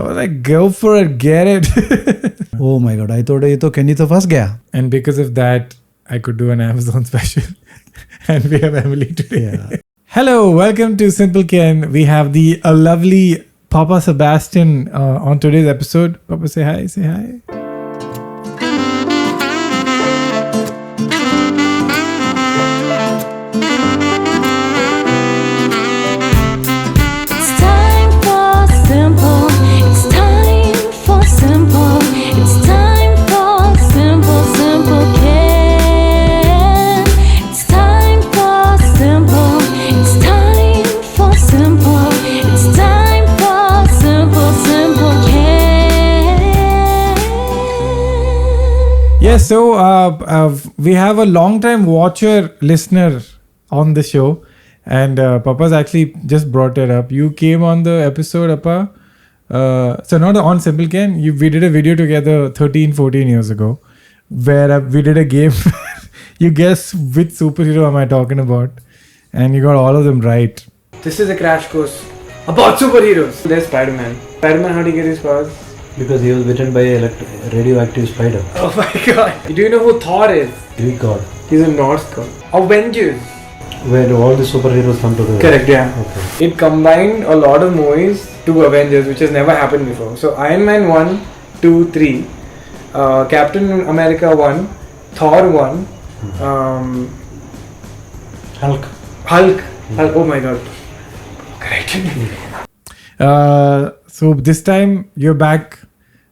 I was like, go for it, get it. Oh my God, I thought ये तो Kenny तो फंस गया. And because of that, I could do an Amazon special. And we have Emily today. Yeah. Hello, welcome to Simple Ken. We have the lovely Papa Sebastian on today's episode. Papa, say hi, say hi. Yes, so we have a long-time watcher listener on the show, and Papa's actually just brought it up. You came on the episode, Appa. So not on Simple Ken. We did a video together 13, 14 years ago, where we did a game. You guess which superhero am I talking about, and you got all of them right. This is a crash course about superheroes. There's Spider-Man. Spider-Man, how do you get his powers? Because he was bitten by a radioactive spider. Oh my God. Do you know who Thor is? Greek god. He's a Norse god. Avengers. Where all the superheroes come together. Correct, yeah. Okay. It combined a lot of movies to Avengers, which has never happened before. So Iron Man 1, 2, 3. Captain America 1. Thor 1. Hulk. Hulk. Oh my God. Correct. So this time you're back,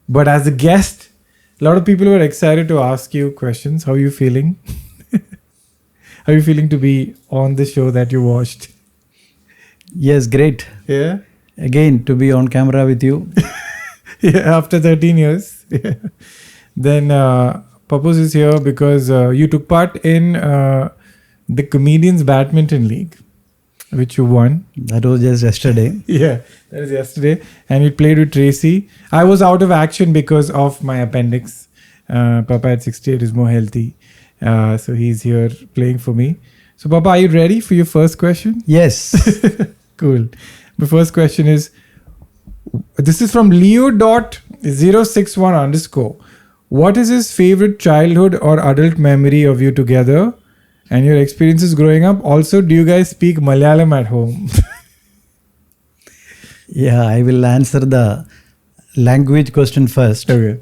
but as a guest. A lot of people were excited to ask you questions. How are you feeling? How are you feeling to be on the show that you watched? Yes, great. Yeah. Again, to be on camera with you. Yeah, after 13 years. Yeah. Then Papus is here because you took part in the Comedians Badminton League, which you won. That was just yesterday. Yeah, that was yesterday. And we played with Tracy. I was out of action because of my appendix. Papa at 68 is more healthy. So he's here playing for me. So Papa, are you ready for your first question? Yes. Cool. The first question is, this is from Leo.061_. What is his favorite childhood or adult memory of you together and your experiences growing up? Also, do you guys speak Malayalam at home? Yeah, I will answer the language question first. Okay.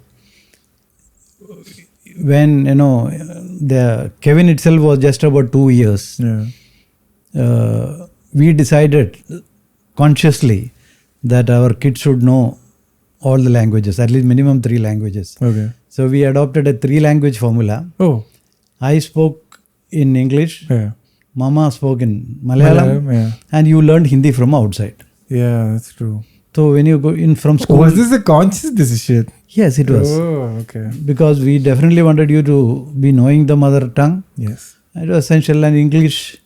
When, the Kevin itself was just about 2 years, we decided consciously that our kids should know all the languages, at least minimum 3 languages. Okay. So we adopted a 3-language formula. Oh. I spoke in English, Yeah. Mama spoke in Malayalam, and you learned Hindi from outside. Yeah, that's true. So when you go in from school... Was this a conscious decision? Yes, it was. Oh, okay. Because we definitely wanted you to be knowing the mother tongue. Yes. It was essential. And English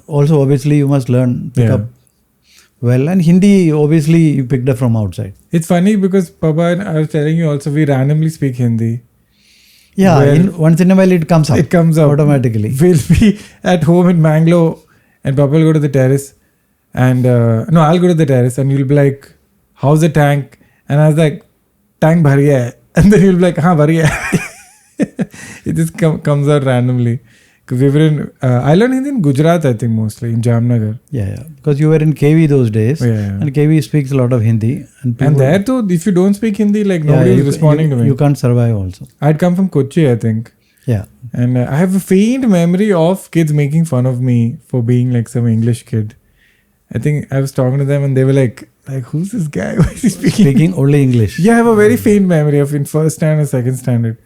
also obviously you must pick up well. And Hindi obviously you picked up from outside. It's funny because Papa, I was telling you also, we randomly speak Hindi. Yeah, once in a while it comes up. It comes up. Automatically. We'll be at home in Mangalore and Papa will go to the terrace. And I'll go to the terrace and you'll be like, how's the tank? And I was like, tank bhar gaya hai. And then you'll be like, haan, bhar gaya hai. It just comes out randomly. Because we were in, I learned Hindi in Gujarat, I think mostly, in Jamnagar. Yeah. Because you were in KV those days. Yeah. And KV speaks a lot of Hindi. And there too, if you don't speak Hindi, like nobody is responding to me. You can't survive also. I'd come from Kochi, I think. Yeah. And I have a faint memory of kids making fun of me for being like some English kid. I think I was talking to them and they were like, who's this guy? Why is he speaking only English? Yeah, I have a very faint memory of in first standard, second standard.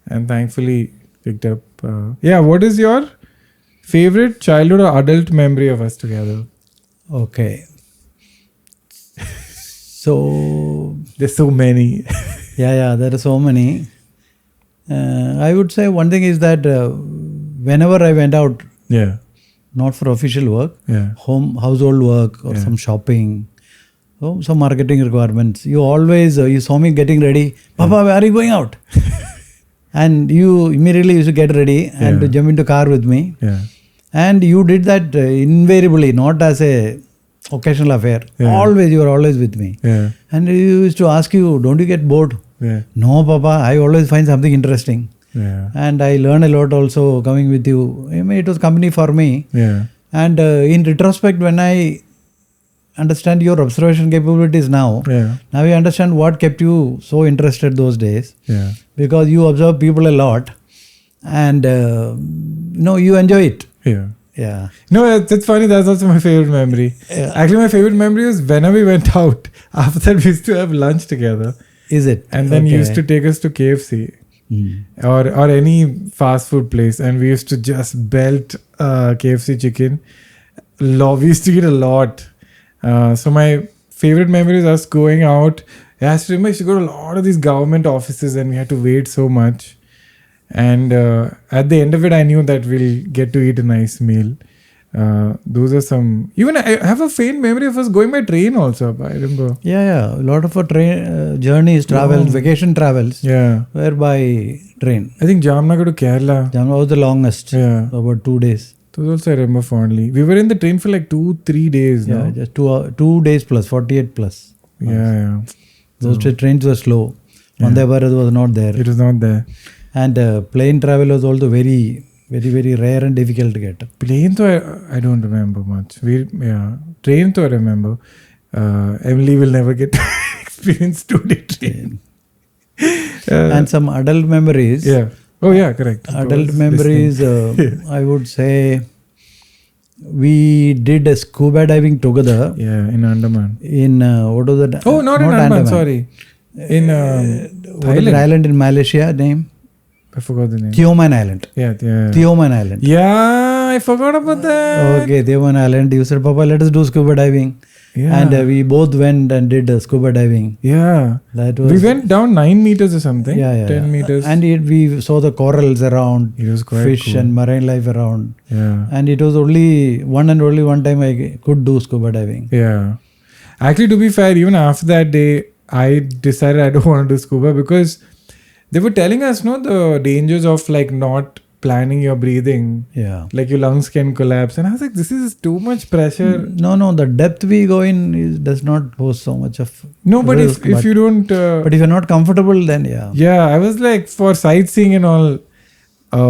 And thankfully picked up. What is your favorite childhood or adult memory of us together? Okay. So... There's so many. Yeah, there are so many. I would say one thing is that whenever I went out, not for official work, household work or some shopping, some marketing requirements, you always, you saw me getting ready, Papa, where are you going out? And you immediately used to get ready and to jump into car with me. And you did that invariably, not as a occasional affair. Yeah. Always, you were always with me. Yeah. And he used to ask you, don't you get bored? Yeah. No, Papa, I always find something interesting. Yeah. And I learn a lot also coming with you. I mean, it was company for me. Yeah. And in retrospect, when I understand your observation capabilities now I understand what kept you so interested those days. Yeah. Because you observe people a lot and you enjoy it. Yeah. Yeah. No, that's funny. That's also my favorite memory. Yeah. Actually, my favorite memory was whenever we went out. After that, we used to have lunch together. Is it? And then you used to take us to KFC or any fast food place, and we used to just belt KFC chicken. We used to eat a lot. So my favorite memory is us going out. I used to remember, I used to go to a lot of these government offices, and we had to wait so much. And at the end of it, I knew that we'll get to eat a nice meal. Those are some. Even I have a faint memory of us going by train also. I remember. Yeah. A lot of our train journeys, travels, vacation travels. Yeah. Were by train. I think Jamnagar to Kerala. Jamnagar was the longest. Yeah. About 2 days. Those also I remember fondly. We were in the train for like 2-3 days. Yeah, no? just 2 days plus, 48 plus. Yeah. Those trains were slow. Vande Bharat was not there. It was not there. And plane travel was also very, very, very rare and difficult to get. Plane though I don't remember much. Train though I remember. Emily will never get experience 2-day train. And some adult memories. Yeah. Oh yeah, correct. Adult memories, I would say we did a scuba diving together. Yeah, in Andaman. In what was that? Oh, not in Andaman, sorry. In what is the island in Malaysia name? I forgot the name. Tioman Island. Yeah. Tioman Island. Yeah, I forgot about that. Okay, Tioman Island. You said, Papa, let us do scuba diving. Yeah. And we both went and did scuba diving. Yeah. That was. We went down 9 meters or something. Yeah. 10 meters. And we saw the corals around. It was quite fish cool. and marine life around. Yeah. And it was only one time I could do scuba diving. Yeah. Actually, to be fair, even after that day, I decided I don't want to do scuba because they were telling us, the dangers of like not planning your breathing. Yeah. Like your lungs can collapse. And I was like, this is too much pressure. No, the depth we go in does not pose so much of but risk, if you don't... but if you're not comfortable, then yeah. Yeah, I was like, for sightseeing and all,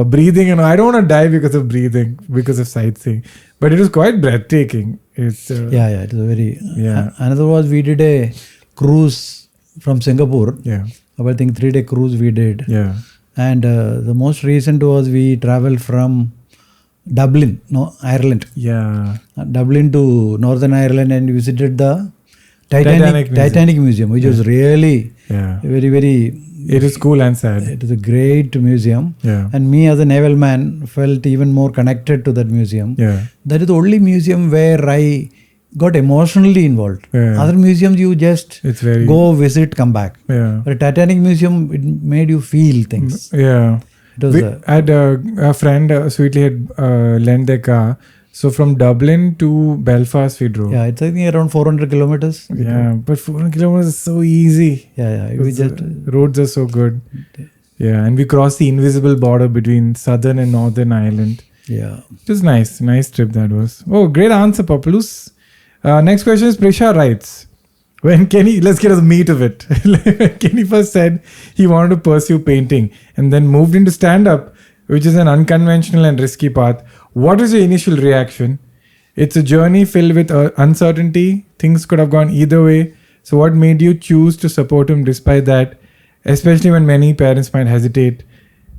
breathing and all, I don't want to die because of breathing, because of sightseeing. But it was quite breathtaking. It's Yeah, it was very... Yeah. Another was we did a cruise from Singapore. Yeah. I think 3-day cruise we did. Yeah. And the most recent was we traveled from Dublin, Ireland. Yeah. Dublin to Northern Ireland and visited the Titanic Museum, which was really very, very... It is cool and sad. It is a great museum. Yeah. And me as a naval man felt even more connected to that museum. Yeah. That is the only museum where I got emotionally involved. Yeah. Other museums you just go visit, come back. Yeah. But Titanic Museum, it made you feel things. Yeah. It was a friend sweetly had lent their car. So from Dublin to Belfast we drove. Yeah, it's I think around 400 kilometers. Yeah, but 400 kilometers is so easy. Yeah. We just roads are so good. Yeah, and we crossed the invisible border between Southern and Northern Ireland. Yeah. It was nice. Nice trip that was. Oh, great answer, Papalus. Next question is Prisha writes. When Kenny, let's get to the meat of it. When Kenny first said he wanted to pursue painting and then moved into stand-up, which is an unconventional and risky path, what was your initial reaction? It's a journey filled with uncertainty. Things could have gone either way. So what made you choose to support him despite that, especially when many parents might hesitate?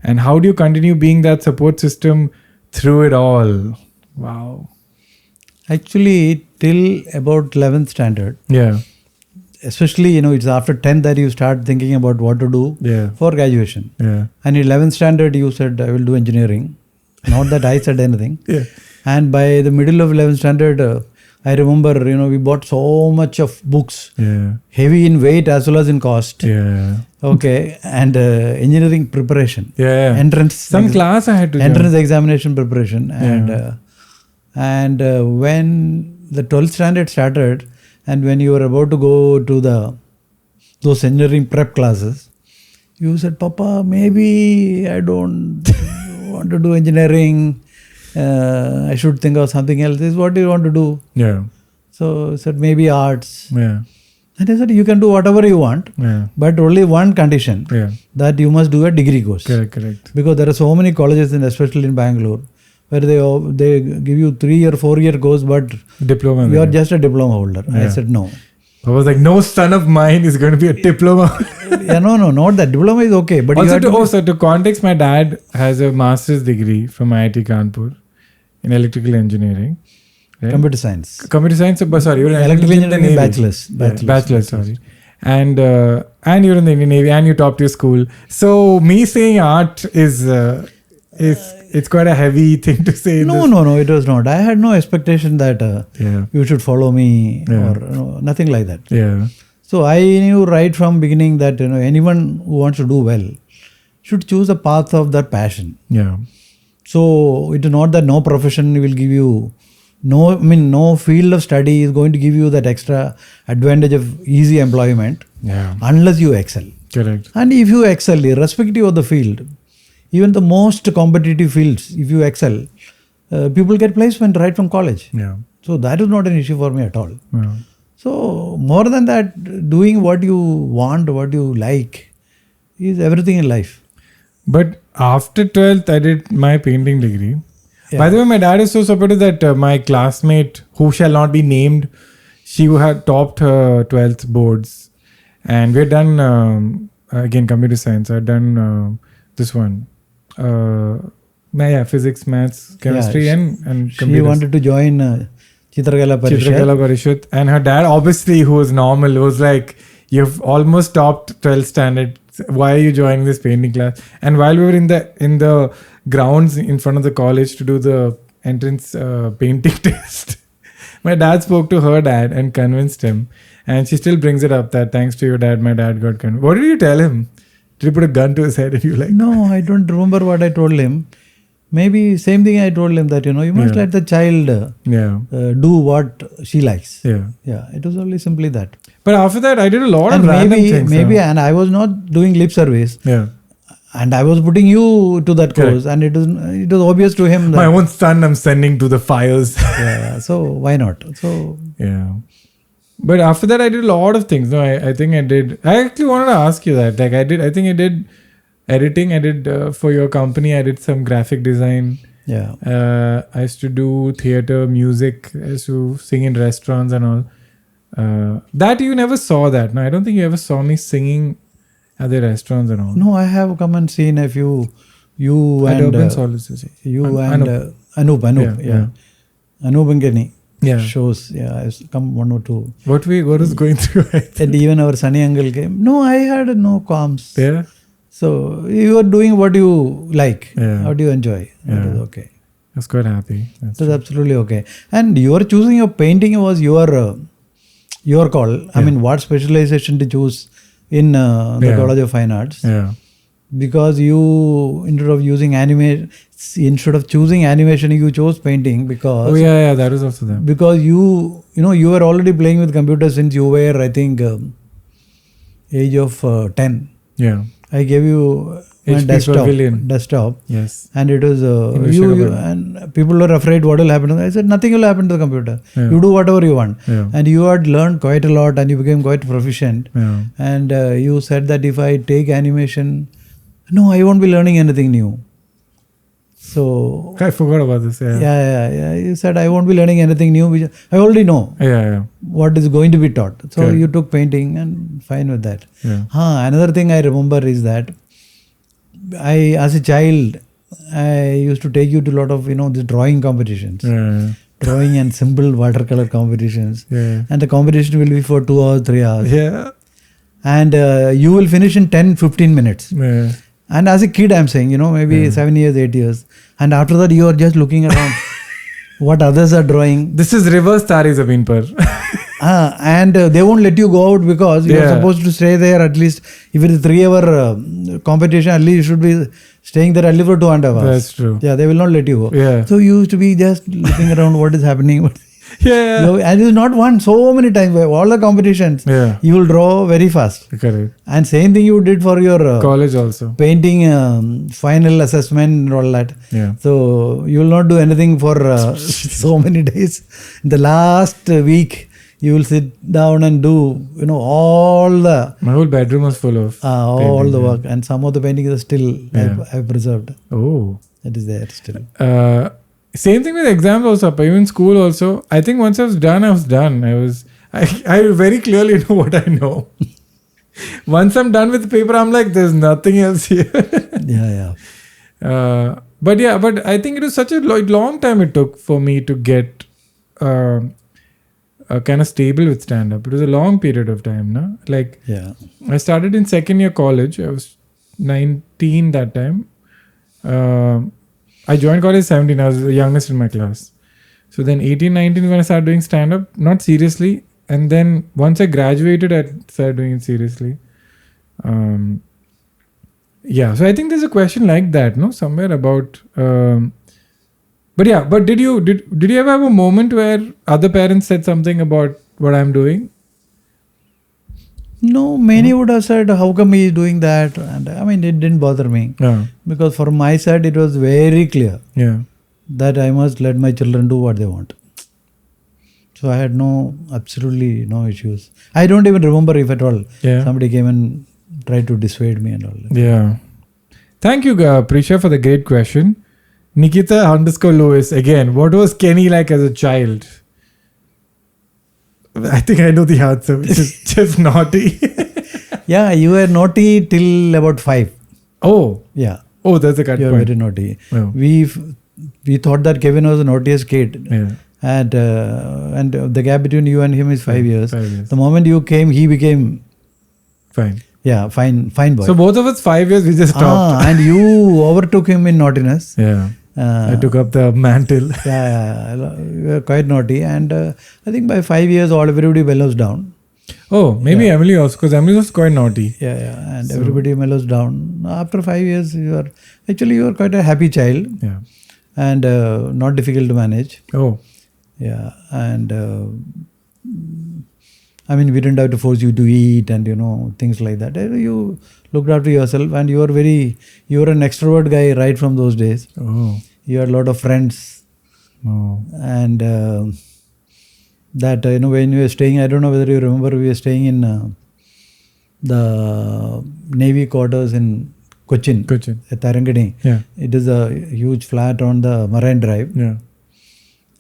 And how do you continue being that support system through it all? Wow. Actually, till about 11th standard. Yeah. Especially, it's after 10th that you start thinking about what to do for graduation. Yeah. And in 11th standard, you said, I will do engineering. Not that I said anything. Yeah. And by the middle of 11th standard, I remember, we bought so much of books. Yeah. Heavy in weight as well as in cost. Yeah. Okay. And engineering preparation. Yeah. Entrance. Some class I had to entrance examination preparation. And when the 12th standard started, and when you were about to go to those engineering prep classes, you said, Papa, maybe I don't want to do engineering. I should think of something else. This is what you want to do. Yeah. So I said, maybe arts. Yeah. And I said, you can do whatever you want, but only one condition, that you must do a degree course. Correct. Because there are so many colleges, especially in Bangalore, where they give you 3 or 4 year course, but diploma. You are just a diploma holder. I said no. I was like, no son of mine is going to be a diploma. No, not that. Diploma is okay. But also to context, my dad has a master's degree from IIT Kanpur in electrical engineering. Right? Computer science. Sorry, you're electrical engineering bachelor's. Sorry. And you're in the Indian Navy and you topped your school. So me saying art is it's quite a heavy thing to say. No, it was not. I had no expectation that you should follow me or nothing like that. Yeah. So I knew right from beginning that anyone who wants to do well should choose a path of their passion. Yeah. So it is not that no profession will give you, no field of study is going to give you that extra advantage of easy employment unless you excel. Correct. And if you excel, irrespective of the field, even the most competitive fields, if you excel, people get placement right from college. Yeah. So that is not an issue for me at all. Yeah. So more than that, doing what you want, what you like, is everything in life. But after 12th, I did my painting degree. Yeah. By the way, my dad is so supportive that my classmate, who shall not be named, she had topped her 12th boards. And we had done, again, computer science. I had done this one. Physics, maths, chemistry and computers. She wanted to join Chitragala Parishad. And her dad, obviously, who was normal, was like, you've almost topped 12th standard. Why are you joining this painting class? And while we were in the grounds in front of the college to do the entrance painting test, my dad spoke to her dad and convinced him. And she still brings it up that thanks to your dad, my dad got convinced. What did you tell him? Did you put a gun to his head and you like? No, I don't remember what I told him. Maybe same thing I told him that, you must let the child do what she likes. Yeah. Yeah, it was only simply that. But after that, I did a lot of random things. And I was not doing lip service. Yeah. And I was putting you to that course. And it was obvious to him that... My own son I'm sending to the fires. Yeah, so why not? So... Yeah. But after that, I did a lot of things. No, I think I did... I actually wanted to ask you that. I think I did editing. I did for your company. I did some graphic design. Yeah. I used to do theater, music. I used to sing in restaurants and all. That you never saw that. No, I don't think you ever saw me singing at the restaurants and all. No, I have come and seen a few. You at and Urban Solace. You and Anup. Yeah. Anup and Kenny. Yeah. Shows. Yeah, I've come 1 or 2. What was going through? And even our Sunny uncle came. No, I had no qualms. Yeah. So you are doing what you like. Yeah. What you enjoy. Yeah. That is okay. I was quite happy. That's absolutely okay. And your choosing your painting was your call. Yeah. I mean, what specialization to choose in the College of Fine Arts? Yeah. Because you instead of choosing animation, you chose painting because. Oh yeah, that was also them. Because you were already playing with computers since you were, I think, age of 10. Yeah. I gave you a desktop. Yes. And it was you and people were afraid what will happen. I said nothing will happen to the computer. Yeah. You do whatever you want. Yeah. And you had learned quite a lot and you became quite proficient. Yeah. And you said that if I take animation, no, I won't be learning anything new. So I forgot about this. Yeah. You said I won't be learning anything new, which I already know. Yeah. What is going to be taught. So you took painting and fine with that. Yeah. Another thing I remember is that as a child, I used to take you to a lot of these drawing competitions. Yeah. Drawing and simple watercolor competitions. Yeah. And the competition will be for 2 hours, 3 hours. Yeah. And you will finish in 10-15 minutes. Yeah. And as a kid, I'm saying, maybe 7 years, 8 years. And after that, you are just looking around what others are drawing. This is reverse Tari Zabeen Par. And they won't let you go out because you are supposed to stay there at least. If it is 3-hour competition, at least you should be staying there at least for 2.5 hours. That's true. Yeah, they will not let you go. Yeah. So you used to be just looking around what is happening. And it's not one, so many times. All the competitions, you will draw very fast. Correct. And same thing you did for your college also. Painting final assessment and all that. Yeah. So you will not do anything for so many days. In the last week, you will sit down and do, all the... My whole bedroom was full of all the work. And some of the paintings are still, I've preserved. Oh. That is there still. Same thing with exams also. Even school also. I think once I was done, I was done. I very clearly know what I know. Once I'm done with the paper, I'm like, there's nothing else here. But I think it was such a long time it took for me to get kind of stable with stand-up. It was a long period of time, no? Like, I started in second year college. I was 19 that time. I joined college 17. I was the youngest in my class. So then 18, 19 when I started doing stand-up, not seriously. And then once I graduated, I started doing it seriously. So I think there's a question like that, no? Somewhere about... But did you ever have a moment where other parents said something about what I'm doing? No, many would have said, how come he is doing that? And it didn't bother me. Because for my side, it was very clear that I must let my children do what they want. So I had absolutely no issues. I don't even remember if at all somebody came and tried to dissuade me and all that. Yeah. Thank you, Prisha, for the great question. Nikita_Lewis, again, what was Kenny like as a child? I think I know the answer, which is just naughty. You were naughty till about 5. Oh. Yeah. Oh, that's a good point. You were very naughty. Oh. We thought that Kevin was the naughtiest kid. And the gap between you and him is 5 years. 5 years. The moment you came, he became... Fine. Yeah, fine boy. So both of us 5 years, we just stopped. And you overtook him in naughtiness. Yeah. I took up the mantle. You were quite naughty. And I think by 5 years, everybody mellows down. Oh, maybe Emily also, because Emily was quite naughty. And everybody mellows down. After 5 years, you are quite a happy child. Yeah. And not difficult to manage. Oh. Yeah. And we didn't have to force you to eat and, things like that. You looked after yourself and you were an extrovert guy right from those days. Oh. You had a lot of friends. Oh. And that, when you were staying, I don't know whether you remember, we were staying in the Navy quarters in Cochin. At Tarangani. Yeah. It is a huge flat on the Marine Drive. Yeah.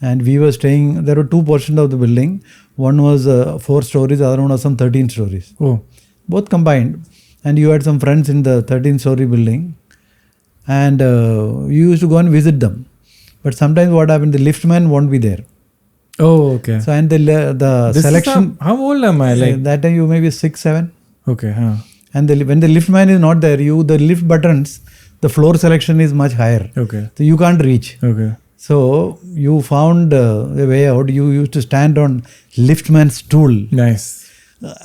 And we were staying, there were 2 portions of the building. One was 4 stories, the other one was some 13 stories. Oh. Both combined. And you had some friends in the 13-story building. And you used to go and visit them. But sometimes what happened, the liftman won't be there. Oh, okay. So and the selection... How old am I? That time you may be 6, 7. Okay. And when the liftman is not there, the lift buttons, the floor selection is much higher. Okay. So you can't reach. Okay. So you found a way out. You used to stand on liftman's stool. Nice.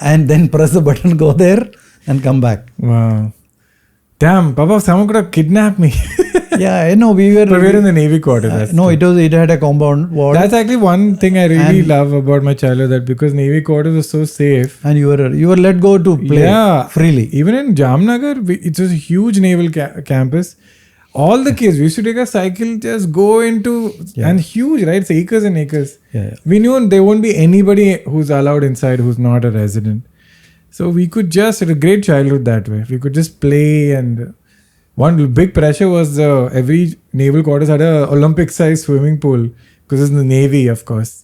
And then press the button, go there and come back. Wow. Damn, Papa, someone could have kidnapped me. Yeah, we were... But we're in the Navy quarters. It had a compound wall. That's actually one thing I really love about my childhood, that because Navy quarters was so safe. And you were let go to play freely. Even in Jamnagar, it was a huge naval campus. All the kids, we used to take a cycle, just go into... And huge, right? It's acres and acres. We knew there won't be anybody who's allowed inside who's not a resident. So we could just... It was a great childhood that way. We could just play, and... One big pressure was every naval quarters had a Olympic-sized swimming pool, because it's in the Navy, of course.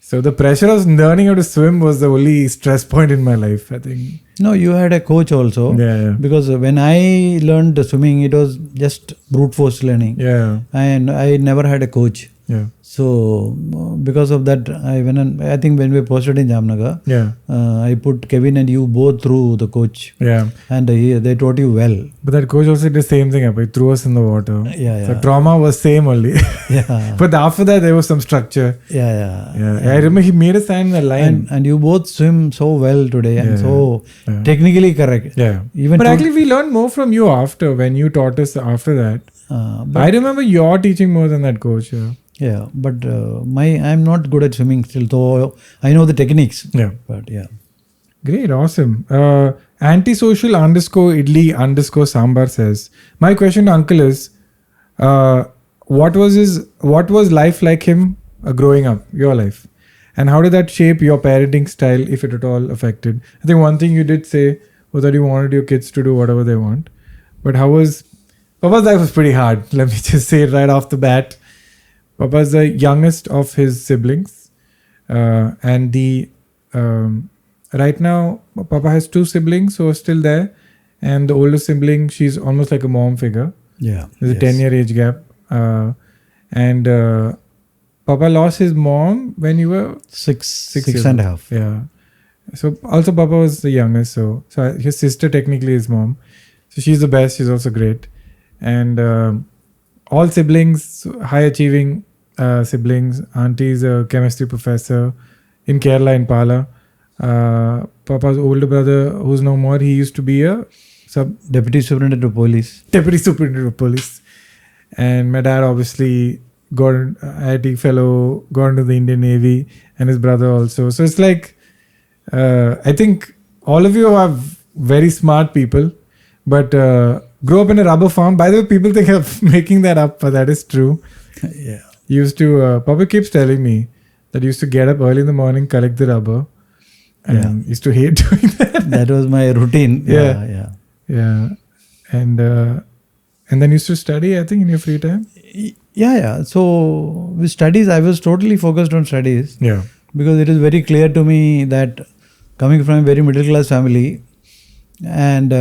So the pressure of learning how to swim was the only stress point in my life, I think. No, you had a coach also. Yeah. Because when I learned swimming, it was just brute force learning. Yeah. And I never had a coach. Yeah. So because of that, I think when we posted in Jamnagar, I put Kevin and you both through the coach. Yeah. And they taught you well. But that coach also did the same thing. He threw us in the water. Yeah. So trauma was same only. Yeah. But after that, there was some structure. Yeah. I remember he made us stand in the line. And you both swim so well today and so technically correct. Yeah. Even but actually, we learned more from you when you taught us after that. I remember you're teaching more than that coach. Yeah, but I'm not good at swimming still, though I know the techniques. Yeah. But yeah. Great, awesome. Antisocial _idli_sambar says, my question to uncle is, what was life like him growing up, your life? And how did that shape your parenting style, if it at all affected? I think one thing you did say was that you wanted your kids to do whatever they want. But Papa's life was pretty hard. Let me just say it right off the bat. Papa's the youngest of his siblings. And right now, Papa has 2 siblings who are still there. And the older sibling, she's almost like a mom figure. Yeah. There's a 10-year age gap. And Papa lost his mom when you were 6 and a half. Yeah. So also Papa was the youngest. So his sister technically is mom. So she's the best. She's also great. And all siblings, high achieving siblings. Auntie is a chemistry professor in Kerala, in Pala. Papa's older brother, who's no more, he used to be a Deputy Superintendent of Police. Deputy Superintendent of Police. And my dad obviously got an IIT fellow, got into the Indian Navy, and his brother also. So it's like, I think all of you are very smart people, but grew up in a rubber farm. By the way, people think I'm making that up, but that is true. Yeah. Used to, Papa keeps telling me that used to get up early in the morning, collect the rubber, and used to hate doing that. That was my routine. Yeah. And then used to study, I think, in your free time. Yeah. So with studies, I was totally focused on studies. Yeah. Because it is very clear to me that coming from a very middle class family, and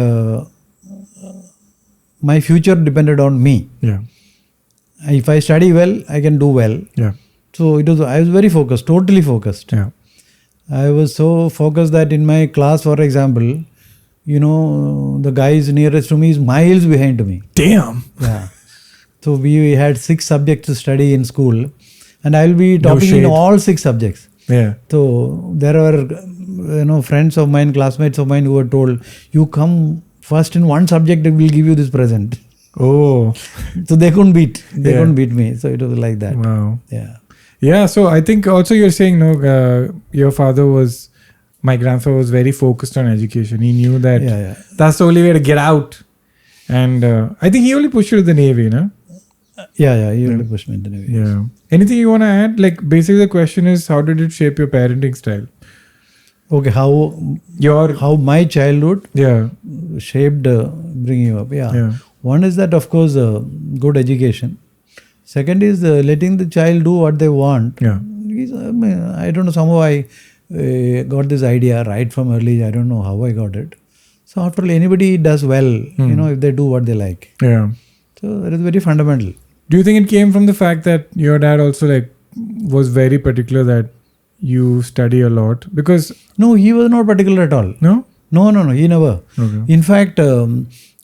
my future depended on me. Yeah. If I study well, I can do well. Yeah. So I was very focused, totally focused. Yeah. I was so focused that in my class, for example, the guys nearest to me is miles behind me. Damn. Yeah. So we had 6 subjects to study in school, and I will be topping in all 6 subjects. Yeah. So there were, friends of mine, classmates of mine who were told, you come first in one subject, we will give you this present. Oh. So they couldn't beat. They couldn't beat me. So it was like that. Wow. Yeah. Yeah. So I think also you're saying, your my grandfather was very focused on education. He knew that that's the only way to get out. And I think he only pushed you to the Navy, no? Yeah. He only pushed me in the Navy. Yeah. Anything you want to add? Like basically the question is, how did it shape your parenting style? Okay, how my childhood shaped bringing you up. Yeah. One is that, of course, good education. Second is letting the child do what they want. Yeah. I don't know, somehow I got this idea right from early. I don't know how I got it. So after all, anybody does well, if they do what they like. Yeah. So that is very fundamental. Do you think it came from the fact that your dad also was very particular that you study a lot? Because no, he was not particular at all. No, he never. Okay. In fact,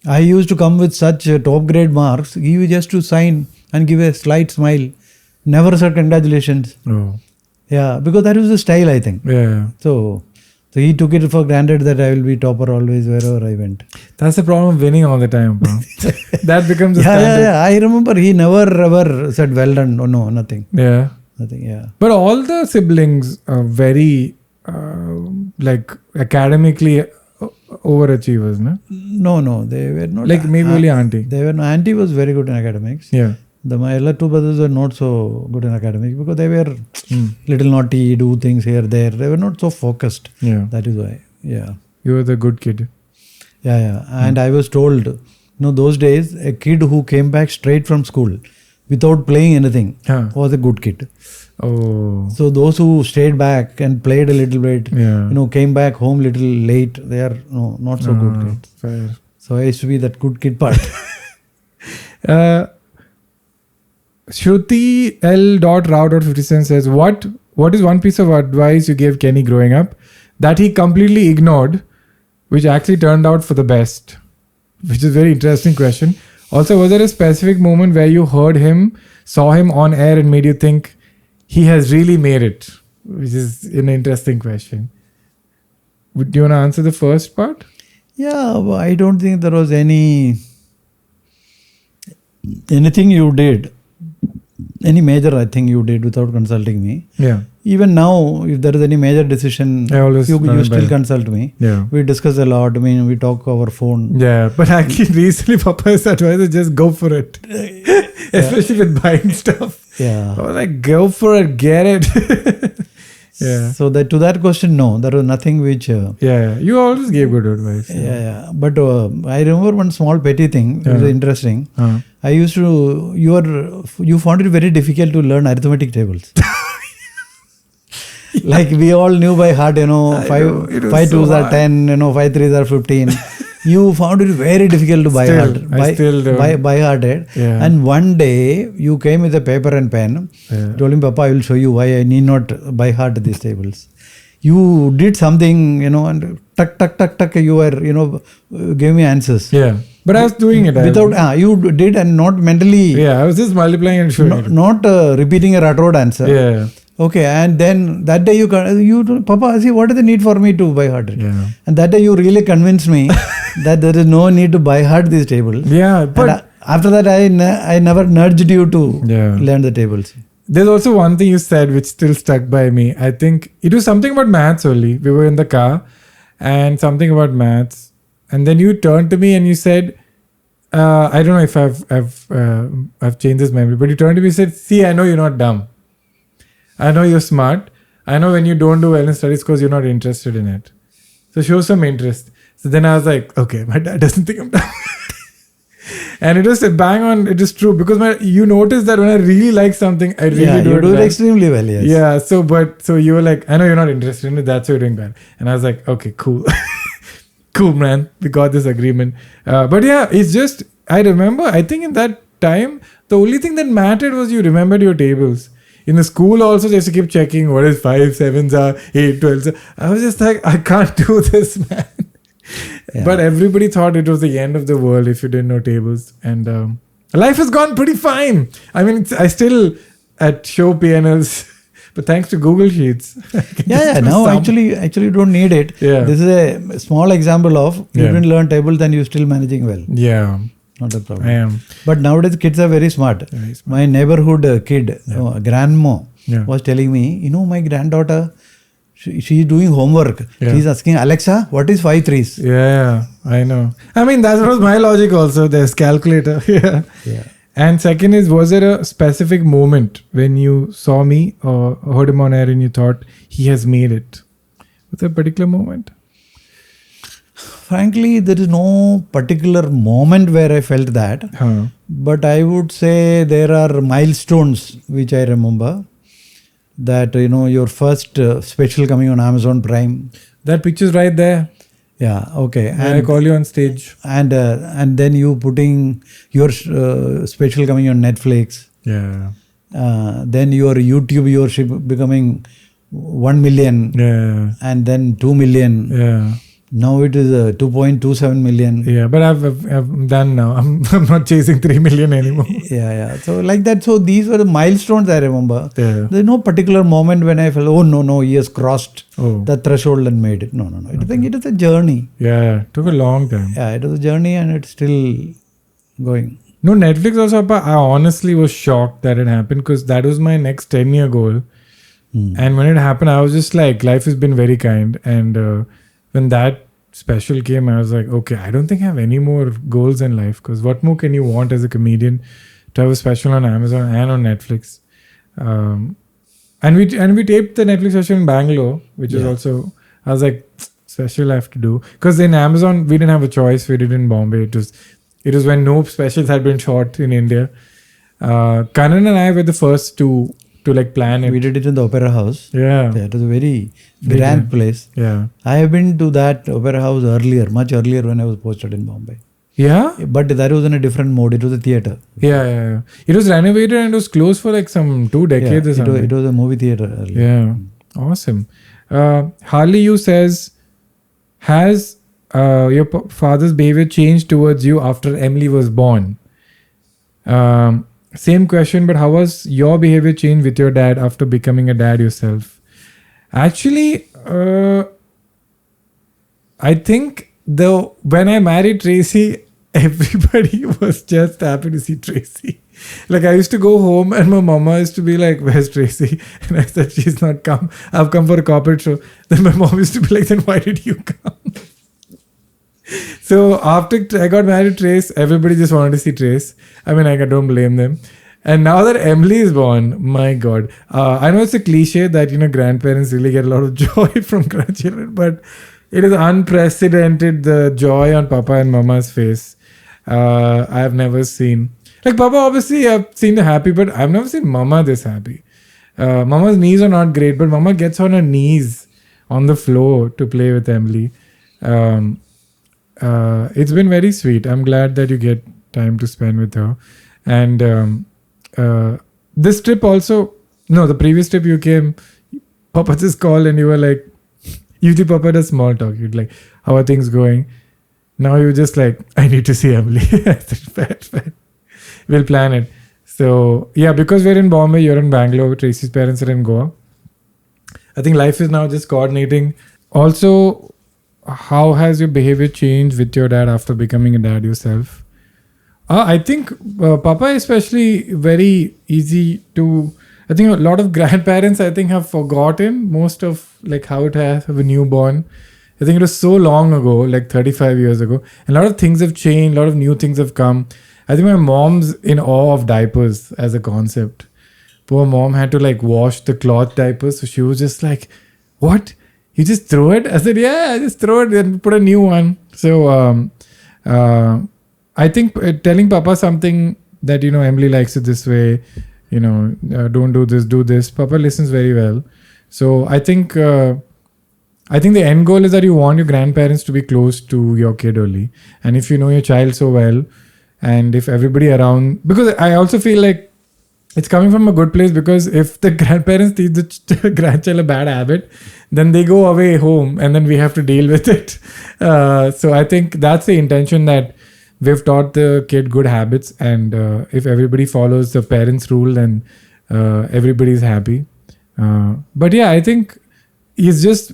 I used to come with such top grade marks. He used just to sign and give a slight smile. Never said congratulations. Oh. Yeah, because that was the style, I think. Yeah. So he took it for granted that I will be topper always wherever I went. That's the problem of winning all the time, bro. That becomes a standard. Yeah. I remember he never ever said well done. Oh, no, nothing. Yeah. Nothing, yeah. But all the siblings are very academically overachievers, no? No, they were not. Maybe only auntie. Auntie was very good in academics. Yeah. My other 2 brothers were not so good in academics because they were little naughty, do things here, there. They were not so focused. Yeah. That is why. Yeah. You were the good kid. Yeah. And I was told, those days, a kid who came back straight from school without playing anything was a good kid. Oh. So those who stayed back and played a little bit, came back home little late, they are not so good kids. Fair. So I used to be that good kid part. Shruti L.Rao.57 says, what is one piece of advice you gave Kenny growing up that he completely ignored, which actually turned out for the best? Which is a very interesting question. Also, was there a specific moment where you saw him on air and made you think he has really made it? Which is an interesting question. Do you want to answer the first part? Yeah, I don't think there was anything you did any major thing you did without consulting me. Yeah. Even now, if there is any major decision, you still consult me. Yeah. We discuss a lot. I mean, we talk over phone. Yeah, but actually recently Papa's advice is just go for it. Especially with buying stuff. Yeah. I was like, go for it, get it. Yeah. So to that question, no, there was nothing which... yeah, you always gave good advice. Yeah. But I remember one small petty thing, which was interesting. I used to... You found it very difficult to learn arithmetic tables. Like we all knew by heart, 5 twos are 10, 5 threes are 15. You found it very difficult to by heart. By hearted. Yeah. And one day you came with a paper and pen. Yeah. Told him, Papa, I will show you why I need not by heart these tables. You did something, and tuck, you were, gave me answers. Yeah. But I was doing it. You did and not mentally. Yeah, I was just multiplying and showing it. Not repeating a rat road answer. Yeah. Okay, and then that day you Papa, see, what is the need for me to by heart it? Yeah. And that day you really convinced me that there is no need to by heart these tables. Yeah, but and after that I never nudged you to learn the tables. There's also one thing you said which still stuck by me. I think it was something about maths only. We were in the car and something about maths, and then you turned to me and you said, I don't know if I've changed this memory, but you turned to me and said, see, I know you're not dumb. I know you're smart. I know when you don't do well in studies because you're not interested in it. So show some interest. So then I was like, okay, my dad doesn't think I'm dumb. And it was a bang on. It is true because you notice that when I really like something, I really do it. You do it extremely well. Yes. Yeah. So you were like, I know you're not interested in it. That's why you're doing bad. And I was like, okay, cool, cool, man. We got this agreement. But yeah, it's just I remember. I think in that time, the only thing that mattered was you remembered your tables. In the school also, just to keep checking what is 5, 7s are, 8, 12s. I was just like, I can't do this, man. Yeah. But everybody thought it was the end of the world if you didn't know tables. And life has gone pretty fine. I mean, I still show PNLs, but thanks to Google Sheets. Now actually you don't need it. Yeah. This is a small example of you didn't learn tables and you're still managing well. Yeah. Not a problem. I am. But nowadays kids are very smart. My neighborhood kid, grandma, was telling me, my granddaughter, she is doing homework. Yeah. She's asking, Alexa, what is 5 threes? Yeah, I know. I mean, that was my logic also. There's calculator. Yeah. And second is, was there a specific moment when you saw me or heard him on air and you thought he has made it? Was there a particular moment? Frankly, there is no particular moment where I felt that. But I would say there are milestones which I remember. That, your first special coming on Amazon Prime. That picture's right there. Yeah, okay. And I call you on stage. And then you putting your special coming on Netflix. Yeah. Then your YouTube viewership becoming 1 million. Yeah. And then 2 million. Yeah. Now it is 2.27 million. Yeah, but I've done now. I'm not chasing 3 million anymore. Yeah. So like that. So these were the milestones I remember. Yeah. There's no particular moment when I felt, oh no, he has crossed the threshold and made it. No. I think it is a journey. Yeah, it took a long time. Yeah, it was a journey and it's still going. No, Netflix also, I honestly was shocked that it happened because that was my next 10-year goal. And when it happened, I was just like, life has been very kind. And when that special came, I was like, okay, I don't think I have any more goals in life because what more can you want as a comedian to have a special on Amazon and on Netflix? And we taped the Netflix special in Bangalore, which is also, I was like, special I have to do. Because in Amazon, we didn't have a choice. We did it in Bombay. It was when no specials had been shot in India. Karan and I were the first to plan it. We did it in the Opera House. Yeah. It was a very grand place. Yeah. I have been to that Opera House much earlier when I was posted in Bombay. Yeah? But that was in a different mode. It was a theatre. Yeah. It was renovated and it was closed for like some 2 decades or something. It was a movie theatre earlier. Yeah. Awesome. Harley you says, has your father's behavior changed towards you after Emily was born? Same question, but how was your behavior changed with your dad after becoming a dad yourself? Actually, I think when I married Tracy, everybody was just happy to see Tracy. Like I used to go home and my mama used to be like, "Where's Tracy?" And I said, "She's not come. I've come for a corporate show." Then my mom used to be like, "Then why did you come?" So after I got married to Trace, everybody just wanted to see Trace. I mean, I don't blame them. And now that Emily is born, my God. I know it's a cliche that, grandparents really get a lot of joy from grandchildren, but it is unprecedented, the joy on Papa and Mama's face. I have never seen. Like Papa, obviously, I've seen the happy, but I've never seen Mama this happy. Mama's knees are not great, but Mama gets on her knees on the floor to play with Emily. It's been very sweet. I'm glad that you get time to spend with her. And this trip also, no, the previous trip you came, Papa just called and you were like, usually Papa does small talk. You'd like, how are things going? Now you're just like, I need to see Emily. I said, fair. We'll plan it. So yeah, because we're in Bombay, you're in Bangalore, Tracy's parents are in Goa. I think life is now just coordinating. Also, how has your behavior changed with your dad after becoming a dad yourself? I think Papa especially very easy to... I think a lot of grandparents, have forgotten most of like how it has of a newborn. I think it was so long ago, like 35 years ago. And a lot of things have changed. A lot of new things have come. I think my mom's in awe of diapers as a concept. Poor mom had to like wash the cloth diapers. So she was just like, what? You just throw it? I said, yeah, just throw it and put a new one. So I think telling Papa something that, Emily likes it this way, don't do this, do this. Papa listens very well. So I think the end goal is that you want your grandparents to be close to your kid only. And if you know your child so well, and if everybody around, because I also feel like it's coming from a good place, because if the grandparents teach the grandchild a bad habit, then they go away home and then we have to deal with it. So I think that's the intention, that we've taught the kid good habits, and if everybody follows the parents' rule, then everybody's happy. But yeah, I think it's just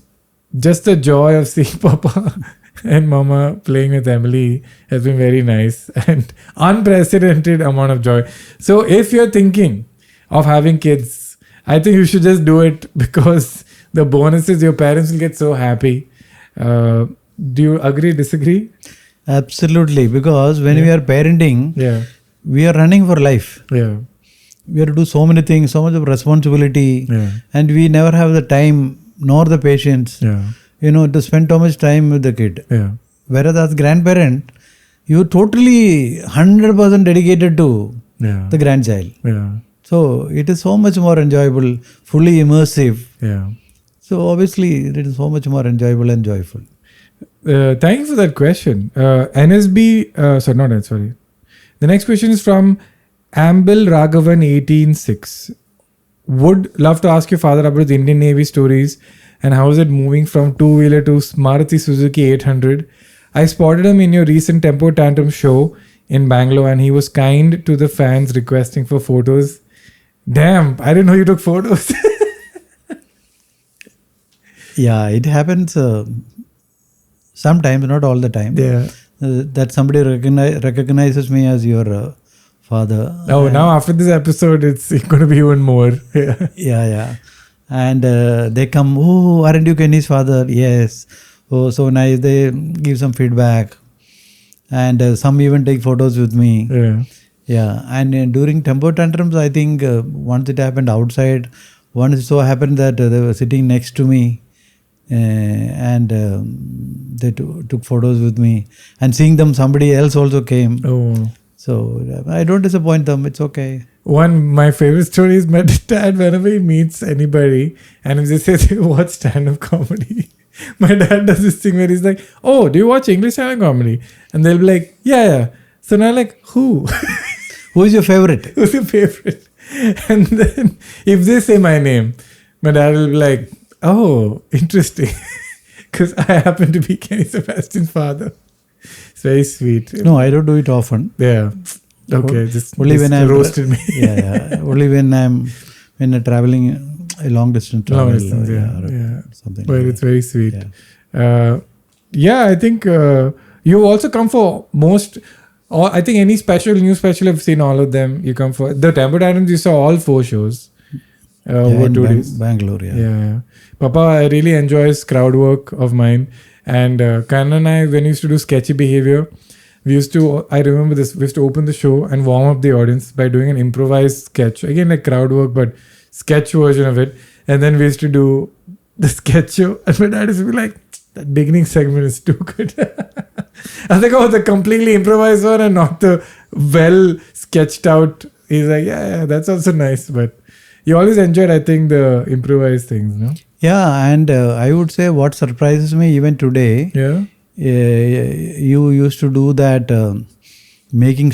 the joy of seeing Papa and Mama playing with Emily has been very nice, and unprecedented amount of joy. So if you're thinking of having kids, I think you should just do it, because the bonuses, your parents will get so happy. Do you agree, disagree? Absolutely, because when we are parenting, we are running for life. Yeah. We have to do so many things, so much of responsibility, and we never have the time nor the patience, to spend so much time with the kid. Yeah. Whereas as grandparent, you're totally 100% dedicated to the grandchild. Yeah. So it is so much more enjoyable, fully immersive. Yeah. So obviously it is so much more enjoyable and joyful. Thanks for that question. NSB, sorry. The next question is from Ambil Raghavan 186. Would love to ask your father about the Indian Navy stories and how is it moving from two-wheeler to Maruti Suzuki 800. I spotted him in your recent Tempo Tantrum show in Bangalore, and he was kind to the fans requesting for photos. Damn, I didn't know you took photos. Yeah, it happens sometimes, not all the time. Yeah. That somebody recognizes me as your father. Oh, now after this episode, it's going to be even more. Yeah. And they come, oh, aren't you Kenny's father? Yes. Oh, so nice. They give some feedback. And some even take photos with me. Yeah. And during Tempo Tantrums, I think once it happened outside, once it so happened that they were sitting next to me. And they took photos with me. And seeing them, somebody else also came. Oh. So I don't disappoint them. It's okay. My favorite story is my dad, whenever he meets anybody and if they say they watch stand-up comedy, my dad does this thing where he's like, oh, do you watch English stand-up comedy? And they'll be like, yeah. So now like, who? Who is your favorite? Who's your favorite? And then if they say my name, my dad will be like, oh, interesting. Because I happen to be Kenny Sebastian's father. It's very sweet. No, I don't do it often. Yeah. Okay. Just when I'm roasted me. Yeah. Only when I'm traveling a long distance travel. Long distance, yeah. Something. But like it's very sweet. Yeah. I think you also come for most. Or I think any new special, I've seen all of them. You come for the Temple Titans. You saw all 4 shows over 2 days. Bangalore, Yeah. Papa really enjoys crowd work of mine. And Karan and I, when we used to do sketchy behavior, I remember this, we used to open the show and warm up the audience by doing an improvised sketch. Again, like crowd work, but sketch version of it. And then we used to do the sketch show. And my dad used to be like, that beginning segment is too good. I think, the completely improvised one and not the well sketched out. He's like, yeah, that's also nice. But you always enjoyed, I think, the improvised things, no? Yeah, and I would say what surprises me even today, you used to do that making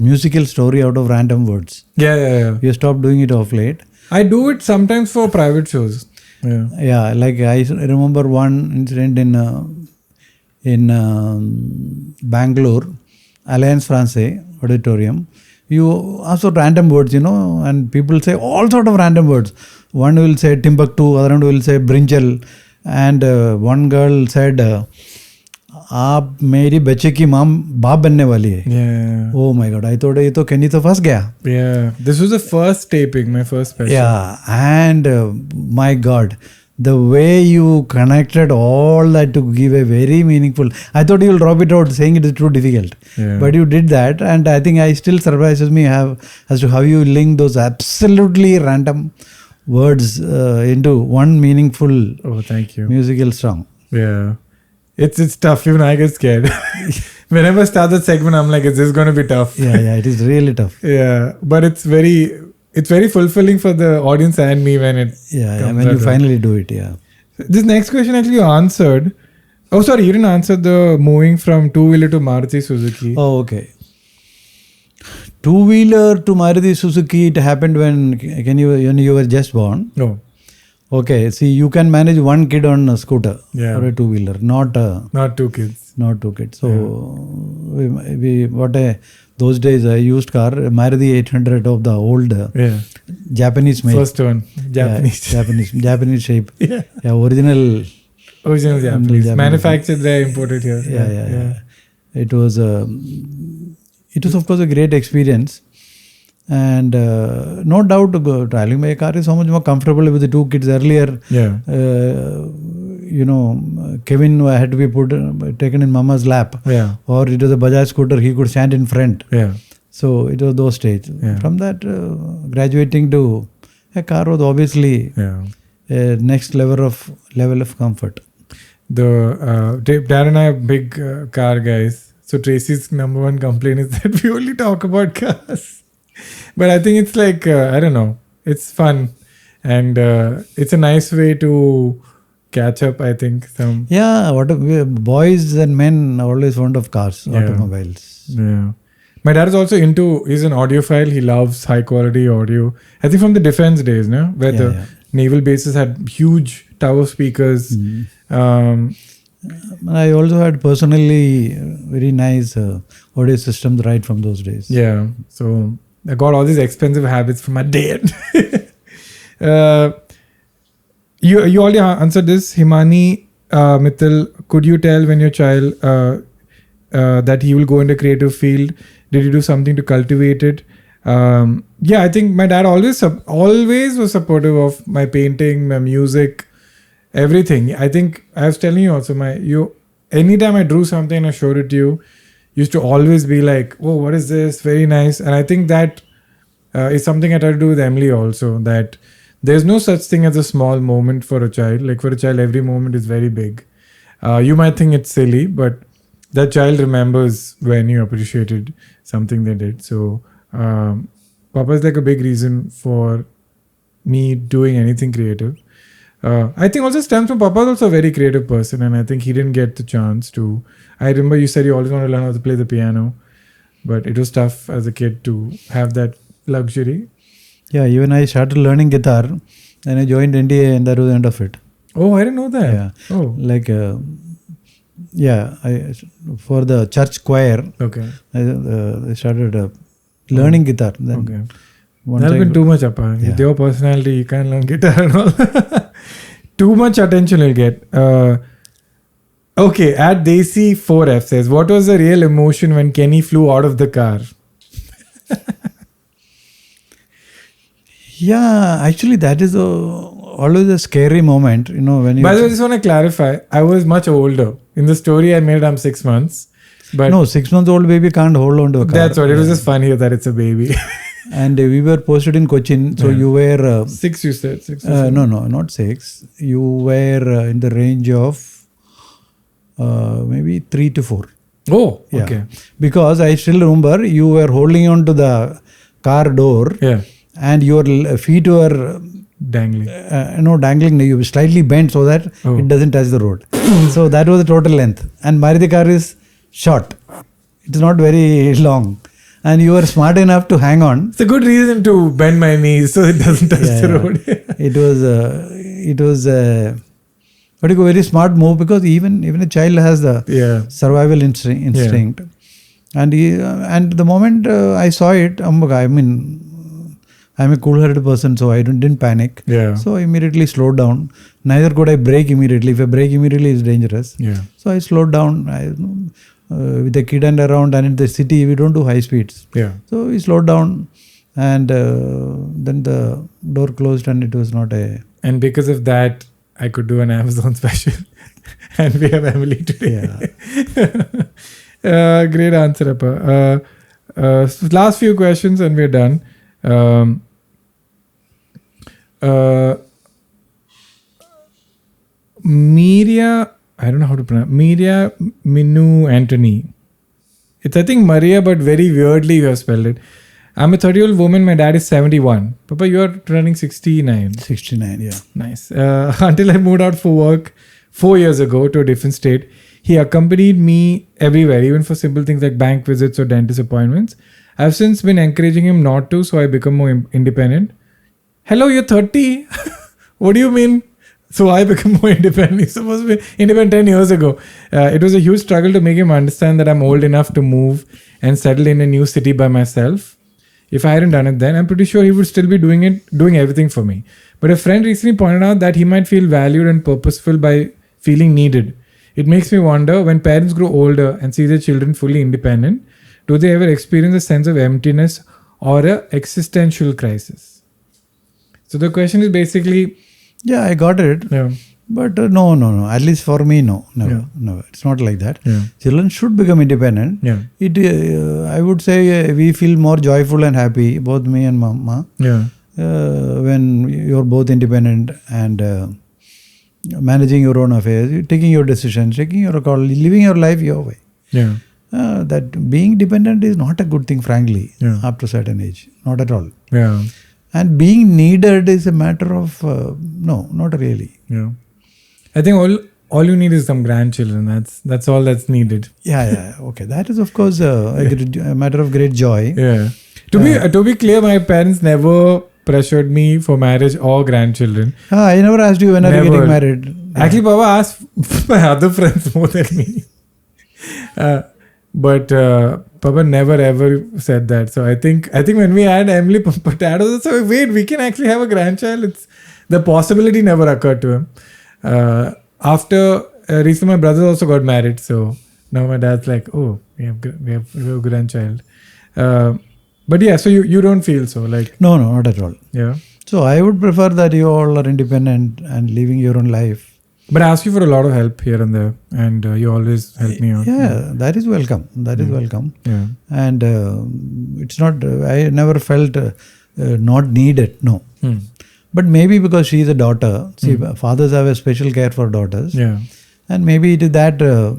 musical story out of random words. Yeah. You stopped doing it off late. I do it sometimes for private shows. Yeah, like I remember one incident in Bangalore, Alliance Française Auditorium. You also random words, and people say all sort of random words. One will say Timbuktu, other one will say brinjal, and one girl said, "आप मेरी बच्चे की माँ बाप बनने वाली है." Yeah. Oh my God! I thought ये तो Kenny तो फंस गया. Yeah. This was the first taping, my first special. Yeah, and my God, the way you connected all that to give a very meaningful. I thought you will drop it out saying it is too difficult, but you did that, and I think I still surprises me as to how you link those absolutely random words into one meaningful. Oh, thank you. Musical song. Yeah, it's tough. Even I get scared. Whenever I start that segment, I'm like, is this going to be tough? Yeah, it is really tough. Yeah, but it's very fulfilling for the audience and me when it when you finally do it. Yeah. This next question actually you answered. Oh, sorry, you didn't answer the moving from two-wheeler to Maruti Suzuki. Oh, okay. Two-wheeler to Maruti Suzuki, it happened when you were just born. No. Okay, see, you can manage one kid on a scooter or a two-wheeler, not 2 kids. Not 2 kids. So we bought those days a used car, Maruti 800 of the old Japanese made. First one, Japanese. Japanese shape. Yeah, original Japanese. Manufactured there, imported here. Yeah. It was of course a great experience. And no doubt traveling by a car is so much more comfortable with the 2 kids. Earlier, Kevin had to be taken in mama's lap, or it was a Bajaj scooter, he could stand in front. So it was those stages. From that, graduating to a car was obviously a next level of comfort. Dad and I are big car guys. So Tracy's number one complaint is that we only talk about cars. But I think it's like, I don't know, it's fun. And it's a nice way to catch up, I think. Boys and men are always fond of cars, automobiles. Yeah. My dad is also he's an audiophile. He loves high quality audio. I think from the defense days, where the naval bases had huge tower speakers. I also had personally very nice audio systems right from those days. Yeah. So I got all these expensive habits from my dad. You already answered this. Himani Mittal, could you tell when your child that he will go into creative field? Did you do something to cultivate it? I think my dad always was supportive of my painting, my music, everything. I think I was telling you also, anytime I drew something and I showed it to you, used to always be like, oh, what is this? Very nice. And I think that is something I try to do with Emily also, that there's no such thing as a small moment for a child. Like for a child, every moment is very big. You might think it's silly, but that child remembers when you appreciated something they did. So Papa is like a big reason for me doing anything creative. I think also stems from Papa is also a very creative person, and I think he didn't get the chance to. I remember you said you always want to learn how to play the piano, but it was tough as a kid to have that luxury. Yeah, even I started learning guitar, and I joined NDA, and that was the end of it. Oh, I didn't know that. Yeah. Oh. I for the church choir. Okay. I started learning guitar. Then okay. That'll been too much, Appa. With your personality, you can't learn guitar and all. Too much attention you'll get. Okay, at Desi4F says, what was the real emotion when Kenny flew out of the car? Yeah, actually, that is always a scary moment, when you... By the way, I just want to clarify, I was much older. In the story, I made I'm 6 months. But no, 6 months old baby can't hold on to a car. That's what, it was just funny that it's a baby. And we were posted in Cochin, so you were... 6 you said? 6 no, not 6. You were in the range of maybe 3 to 4. Oh, okay. Because I still remember you were holding on to the car door. Yeah. And your feet were dangling. Dangling. You slightly bent so that it doesn't touch the road. So that was the total length. And Maruti car is short. It's not very long. And you were smart enough to hang on. It's a good reason to bend my knees so it doesn't touch the road. It was a very smart move, because even a child has the survival instinct. And the moment I saw it, I'm a cool-headed person, so I didn't panic. Yeah. So I immediately slowed down. Neither could I brake immediately. If I brake immediately, it's dangerous. Yeah. So I slowed down. With the kid and around, and in the city, we don't do high speeds. Yeah. So we slowed down, and then the door closed, and it was not a... And because of that, I could do an Amazon special. And we have Emily today. Yeah. Great answer, Appa. So last few questions and we're done. Miria, I don't know how to pronounce. Miria Minu Anthony. It's, I think, Maria, but very weirdly you have spelled it. I'm a 30-year-old woman. My dad is 71. Papa, you are turning 69. 69, yeah. Nice. Until I moved out for work 4 years ago to a different state, he accompanied me everywhere, even for simple things like bank visits or dentist appointments. I've since been encouraging him not to, so I become more independent. Hello, you're 30? What do you mean? So I become more independent. He's supposed to be independent 10 years ago. It was a huge struggle to make him understand that I'm old enough to move and settle in a new city by myself. If I hadn't done it then, I'm pretty sure he would still be doing everything for me. But a friend recently pointed out that he might feel valued and purposeful by feeling needed. It makes me wonder, when parents grow older and see their children fully independent, do they ever experience a sense of emptiness or an existential crisis? So the question is basically... Yeah, I got it. Yeah. But no. At least for me, no. Never. It's not like that. Yeah. Children should become independent. Yeah. I would say we feel more joyful and happy, both me and Mama, when you're both independent and managing your own affairs, taking your decisions, taking your call, living your life your way. Yeah. That being dependent is not a good thing, frankly, up to a certain age. Not at all. Yeah. And being needed is a matter of, no, not really. Yeah. I think all you need is some grandchildren. That's all that's needed. Yeah. Okay. That is, of course, a matter of great joy. Yeah. To be clear, my parents never pressured me for marriage or grandchildren. I never asked you when are you getting married. Actually, Baba asked my other friends more than me. But Papa never ever said that. So I think when we had Emily, Papa Dad was so wait, we can actually have a grandchild. The possibility never occurred to him. After recently, my brother also got married. So now my dad's like, oh, we have a grandchild. But yeah, so you don't feel so like... No, not at all. Yeah. So I would prefer that you all are independent and living your own life. But I ask you for a lot of help here and there, and you always help me out. Yeah, that is welcome. That is welcome. Yeah. And it's not, I never felt not needed, no. But maybe because she is a daughter, see, fathers have a special care for daughters. Yeah. And maybe it is that that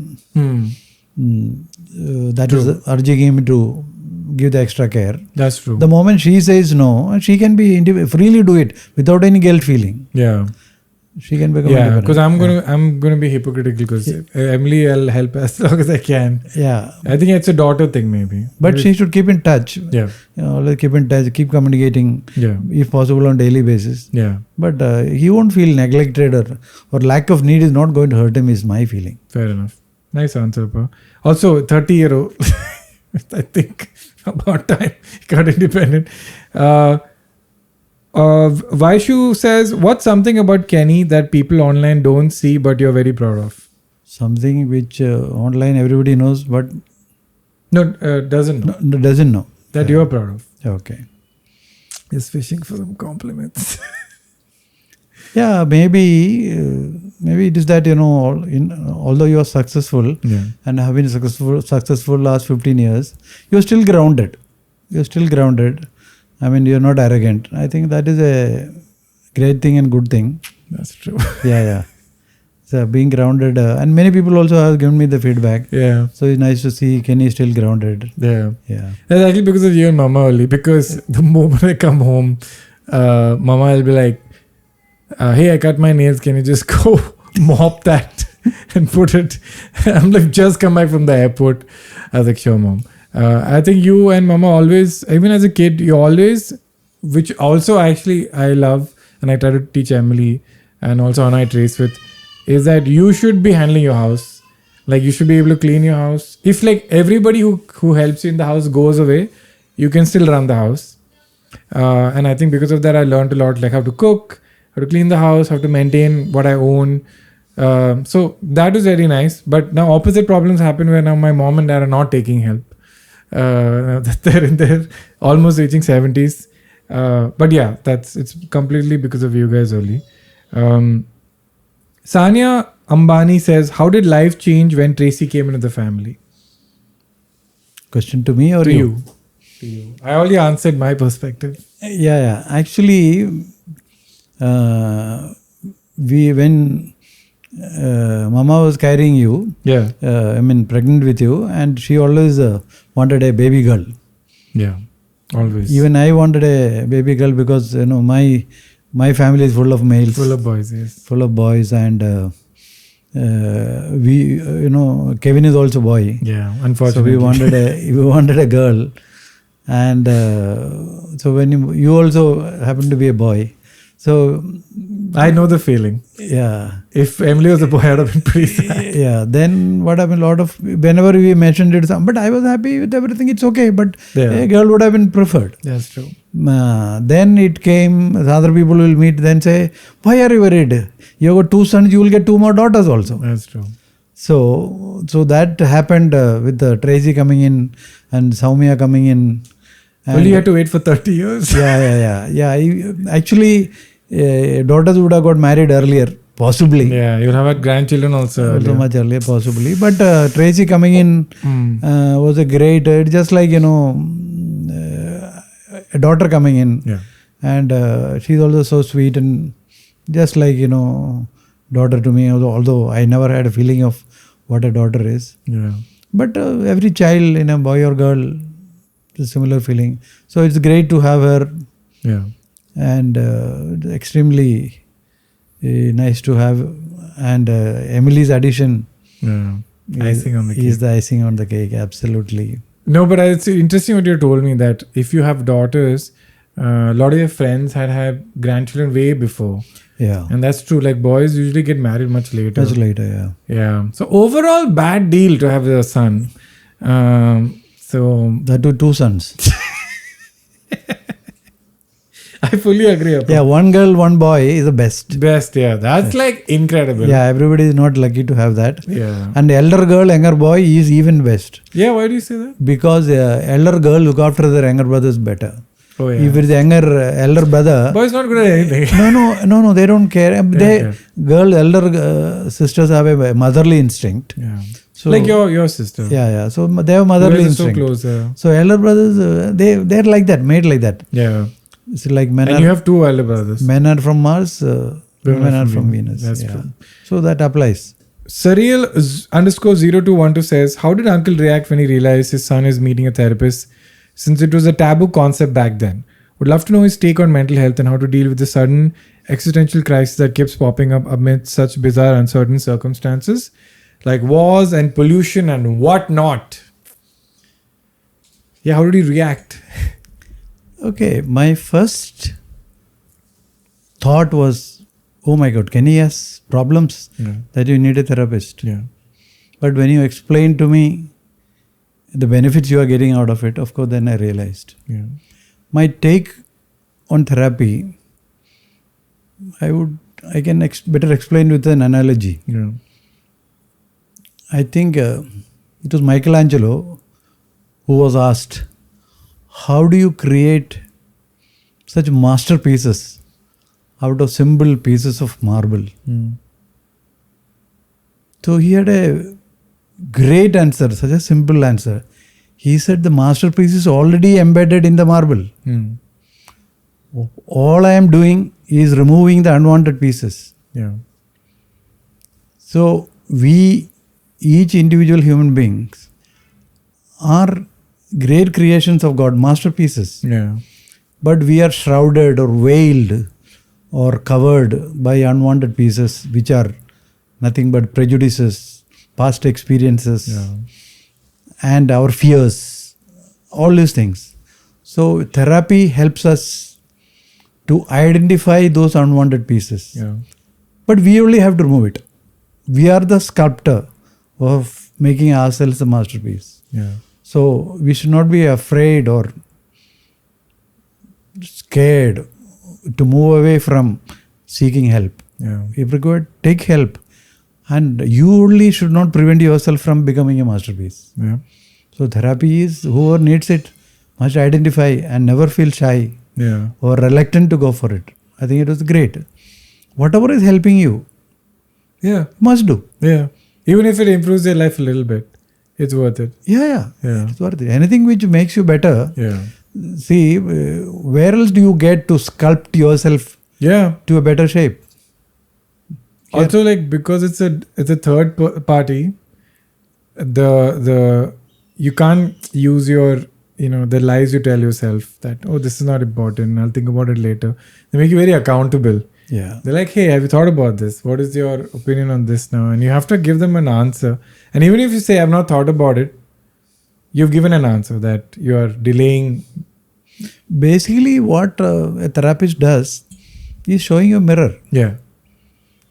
is urging him to give the extra care. That's true. The moment she says no, she can be freely do it without any guilt feeling. Yeah. She can become independent. Because I'm gonna be hypocritical because Emily, I'll help as long as I can. Yeah. I think it's a daughter thing maybe. But she should keep in touch. Yeah. Always keep in touch, keep communicating. Yeah. If possible on daily basis. Yeah. But he won't feel neglected or lack of need is not going to hurt him is my feeling. Fair enough. Nice answer, Pa. Also, 30-year-old. I think about time he got independent. Vaishu says, what's something about Kenny that people online don't see but you're very proud of? Something which online everybody knows, but doesn't know. Doesn't know. That you are proud of. Okay. Is fishing for some compliments. Yeah, maybe it is that, although you are successful and have been successful last 15 years, you're still grounded. I mean, you're not arrogant. I think that is a great thing and good thing. That's true. Yeah. So being grounded, and many people also have given me the feedback. Yeah. So it's nice to see Kenny still grounded. Yeah. That's actually because of you and Mama only. Because the moment I come home, Mama will be like, hey, I cut my nails. Can you just go mop that and put it? I'm like, just come back from the airport. I was like, sure, Mom. I think you and Mama always, even as a kid, you always, which also actually I love, and I try to teach Emily and also Anna I trace with, is that you should be handling your house. Like you should be able to clean your house. If like everybody who helps you in the house goes away, you can still run the house. And I think because of that, I learned a lot, like how to cook, how to clean the house, how to maintain what I own. So that was very nice. But now opposite problems happen where now my mom and dad are not taking help. They're in their almost reaching 70s. But yeah, it's completely because of you guys only. Sanya Ambani says, how did life change when Tracy came into the family? Question to me or to you? To you. I already answered my perspective. Yeah. Actually, when Mama was carrying you, pregnant with you, and she always wanted a baby girl. Yeah, always. Even I wanted a baby girl because my family is full of males. Full of boys, yes. Full of boys, and we, Kevin is also boy. Yeah, unfortunately. So we wanted a girl, and so when you also happen to be a boy, so I know the feeling. Yeah. If Emily was a boy, I would have been pretty sad. Yeah. Then what happened? Whenever we mentioned it, but I was happy with everything. It's okay. But a girl would have been preferred. That's true. Then it came. Other people will meet. Then say, "Why are you worried? You got 2 sons. You will get 2 more daughters also." That's true. So that happened with Tracy coming in and Soumya coming in. Well, you had to wait for 30 years. Yeah. Actually, daughters would have got married earlier, possibly. Yeah, you'll have had grandchildren also. So much earlier, possibly. But Tracy coming in was a great, just like, a daughter coming in. Yeah. And she's also so sweet and just like, daughter to me, although I never had a feeling of what a daughter is. Yeah. But every child, boy or girl, a similar feeling. So it's great to have her. Yeah. And extremely nice to have. And Emily's addition icing on the cake. Is the icing on the cake, absolutely. No, but it's interesting what you told me, that if you have daughters, a lot of your friends had grandchildren way before. Yeah. And that's true. Like boys usually get married much later. Yeah. Yeah. So overall, bad deal to have a son. So that too, 2 sons. I fully agree. Yeah, 1 girl, 1 boy is the best. Best, yeah. That's like incredible. Yeah, everybody is not lucky to have that. Yeah. And elder girl, younger boy is even best. Yeah, why do you say that? Because elder girl look after their younger brothers better. Oh, yeah. If it's the elder brother... Boys not good at anything. No, they don't care. Elder sisters have a motherly instinct. Yeah. So, like your sister. Yeah. So they have motherly instinct. So close. Yeah. So elder brothers, they're like that, made like that. Yeah. It's like men. And you have 2 elder brothers. Men are from Mars, women are from Venus. That's true. So that applies. Surreal_0212 says, how did uncle react when he realized his son is meeting a therapist, since it was a taboo concept back then? Would love to know his take on mental health and how to deal with the sudden existential crisis that keeps popping up amid such bizarre, uncertain circumstances like wars and pollution and whatnot. Yeah, how did he react? Okay, my first thought was, oh my God, Kenny has problems that you need a therapist. Yeah. But when you explained to me the benefits you are getting out of it, of course, then I realized. Yeah. My take on therapy, I can better explain with an analogy. Yeah. I think it was Michelangelo who was asked, how do you create such masterpieces out of simple pieces of marble? So he had a great answer, such a simple answer. He said the masterpiece is already embedded in the marble. All I am doing is removing the unwanted pieces. Yeah. So we, each individual human beings, are great creations of God, masterpieces. Yeah. But we are shrouded or veiled or covered by unwanted pieces, which are nothing but prejudices, past experiences, and our fears, all these things. So therapy helps us to identify those unwanted pieces. Yeah. But we only have to remove it. We are the sculptor of making ourselves a masterpiece. Yeah. So we should not be afraid or scared to move away from seeking help. Yeah. If required, take help. And you only should not prevent yourself from becoming a masterpiece. Yeah. So therapy is, whoever needs it must identify and never feel shy or reluctant to go for it. I think it was great. Whatever is helping you, must do. Yeah. Even if it improves your life a little bit, it's worth it. Yeah. It's worth it. Anything which makes you better. Yeah. See, where else do you get to sculpt yourself to a better shape? Also, like, because it's a third party, the you can't use your, the lies you tell yourself that, oh, this is not important, I'll think about it later. They make you very accountable. Yeah. They're like, hey, have you thought about this? What is your opinion on this now? And you have to give them an answer. And even if you say, I've not thought about it, you've given an answer that you are delaying. Basically, what a therapist does is showing you a mirror. Yeah.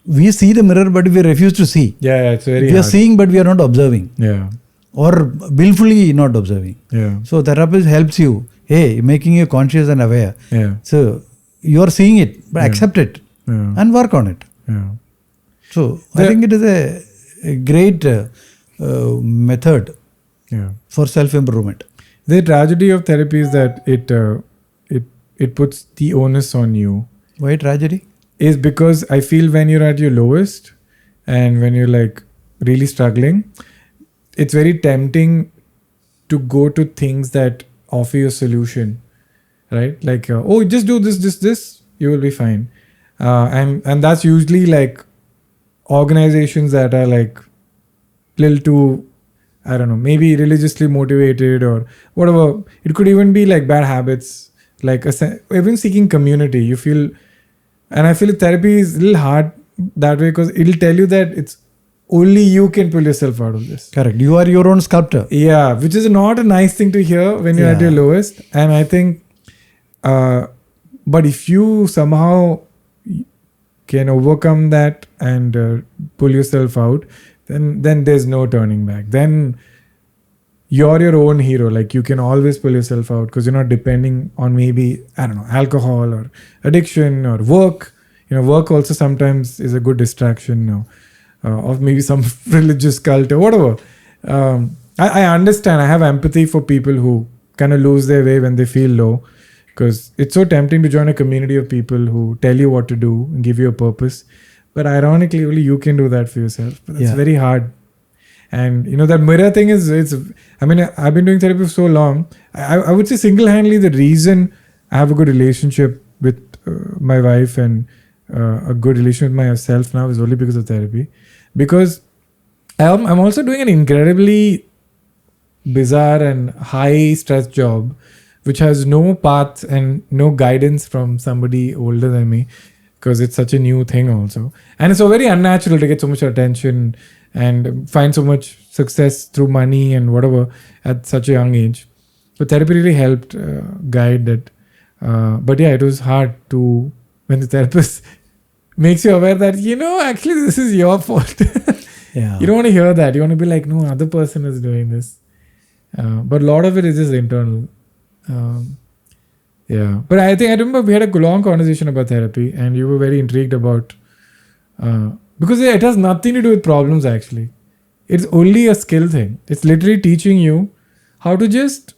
We see the mirror, but we refuse to see. Yeah, it's very We are seeing, but we are not observing. Yeah. Or willfully not observing. Yeah. So therapist helps you, making you conscious and aware. Yeah. So you are seeing it, but accept it and work on it. Yeah. So I think it is a great method for self-improvement. The tragedy of therapy is that it puts the onus on you. Why tragedy? Is because I feel when you're at your lowest and when you're like really struggling, it's very tempting to go to things that offer you a solution, right? Like, oh, just do this, you will be fine. And that's usually like organizations that are like little too, I don't know, maybe religiously motivated or whatever. It could even be like bad habits, like even seeking community. You feel, and I feel therapy is a little hard that way because it'll tell you that it's only you can pull yourself out of this. Correct. You are your own sculptor. Yeah, which is not a nice thing to hear when you're at your lowest. And I think, but if you somehow can overcome that and pull yourself out, then there's no turning back. Then you're your own hero. Like you can always pull yourself out because you're not depending on maybe, I don't know, alcohol or addiction or work. Work also sometimes is a good distraction of maybe some religious cult or whatever. I understand. I have empathy for people who kind of lose their way when they feel low because it's so tempting to join a community of people who tell you what to do and give you a purpose. But ironically, only you can do that for yourself. But it's very hard. And that mirror thing is, I've been doing therapy for so long. I would say single-handedly the reason I have a good relationship with my wife and a good relationship with myself now is only because of therapy. Because I'm also doing an incredibly bizarre and high-stress job, which has no path and no guidance from somebody older than me. Because it's such a new thing also. And it's so very unnatural to get so much attention and find so much success through money and whatever at such a young age. So therapy really helped guide that. But yeah, it was hard to, when the therapist makes you aware that, actually this is your fault. You don't want to hear that. You want to be like, no, other person is doing this. But a lot of it is just internal. Yeah, but I remember we had a long conversation about therapy and you were very intrigued about, because it has nothing to do with problems actually. it's only a skill thing. It's literally teaching you how to just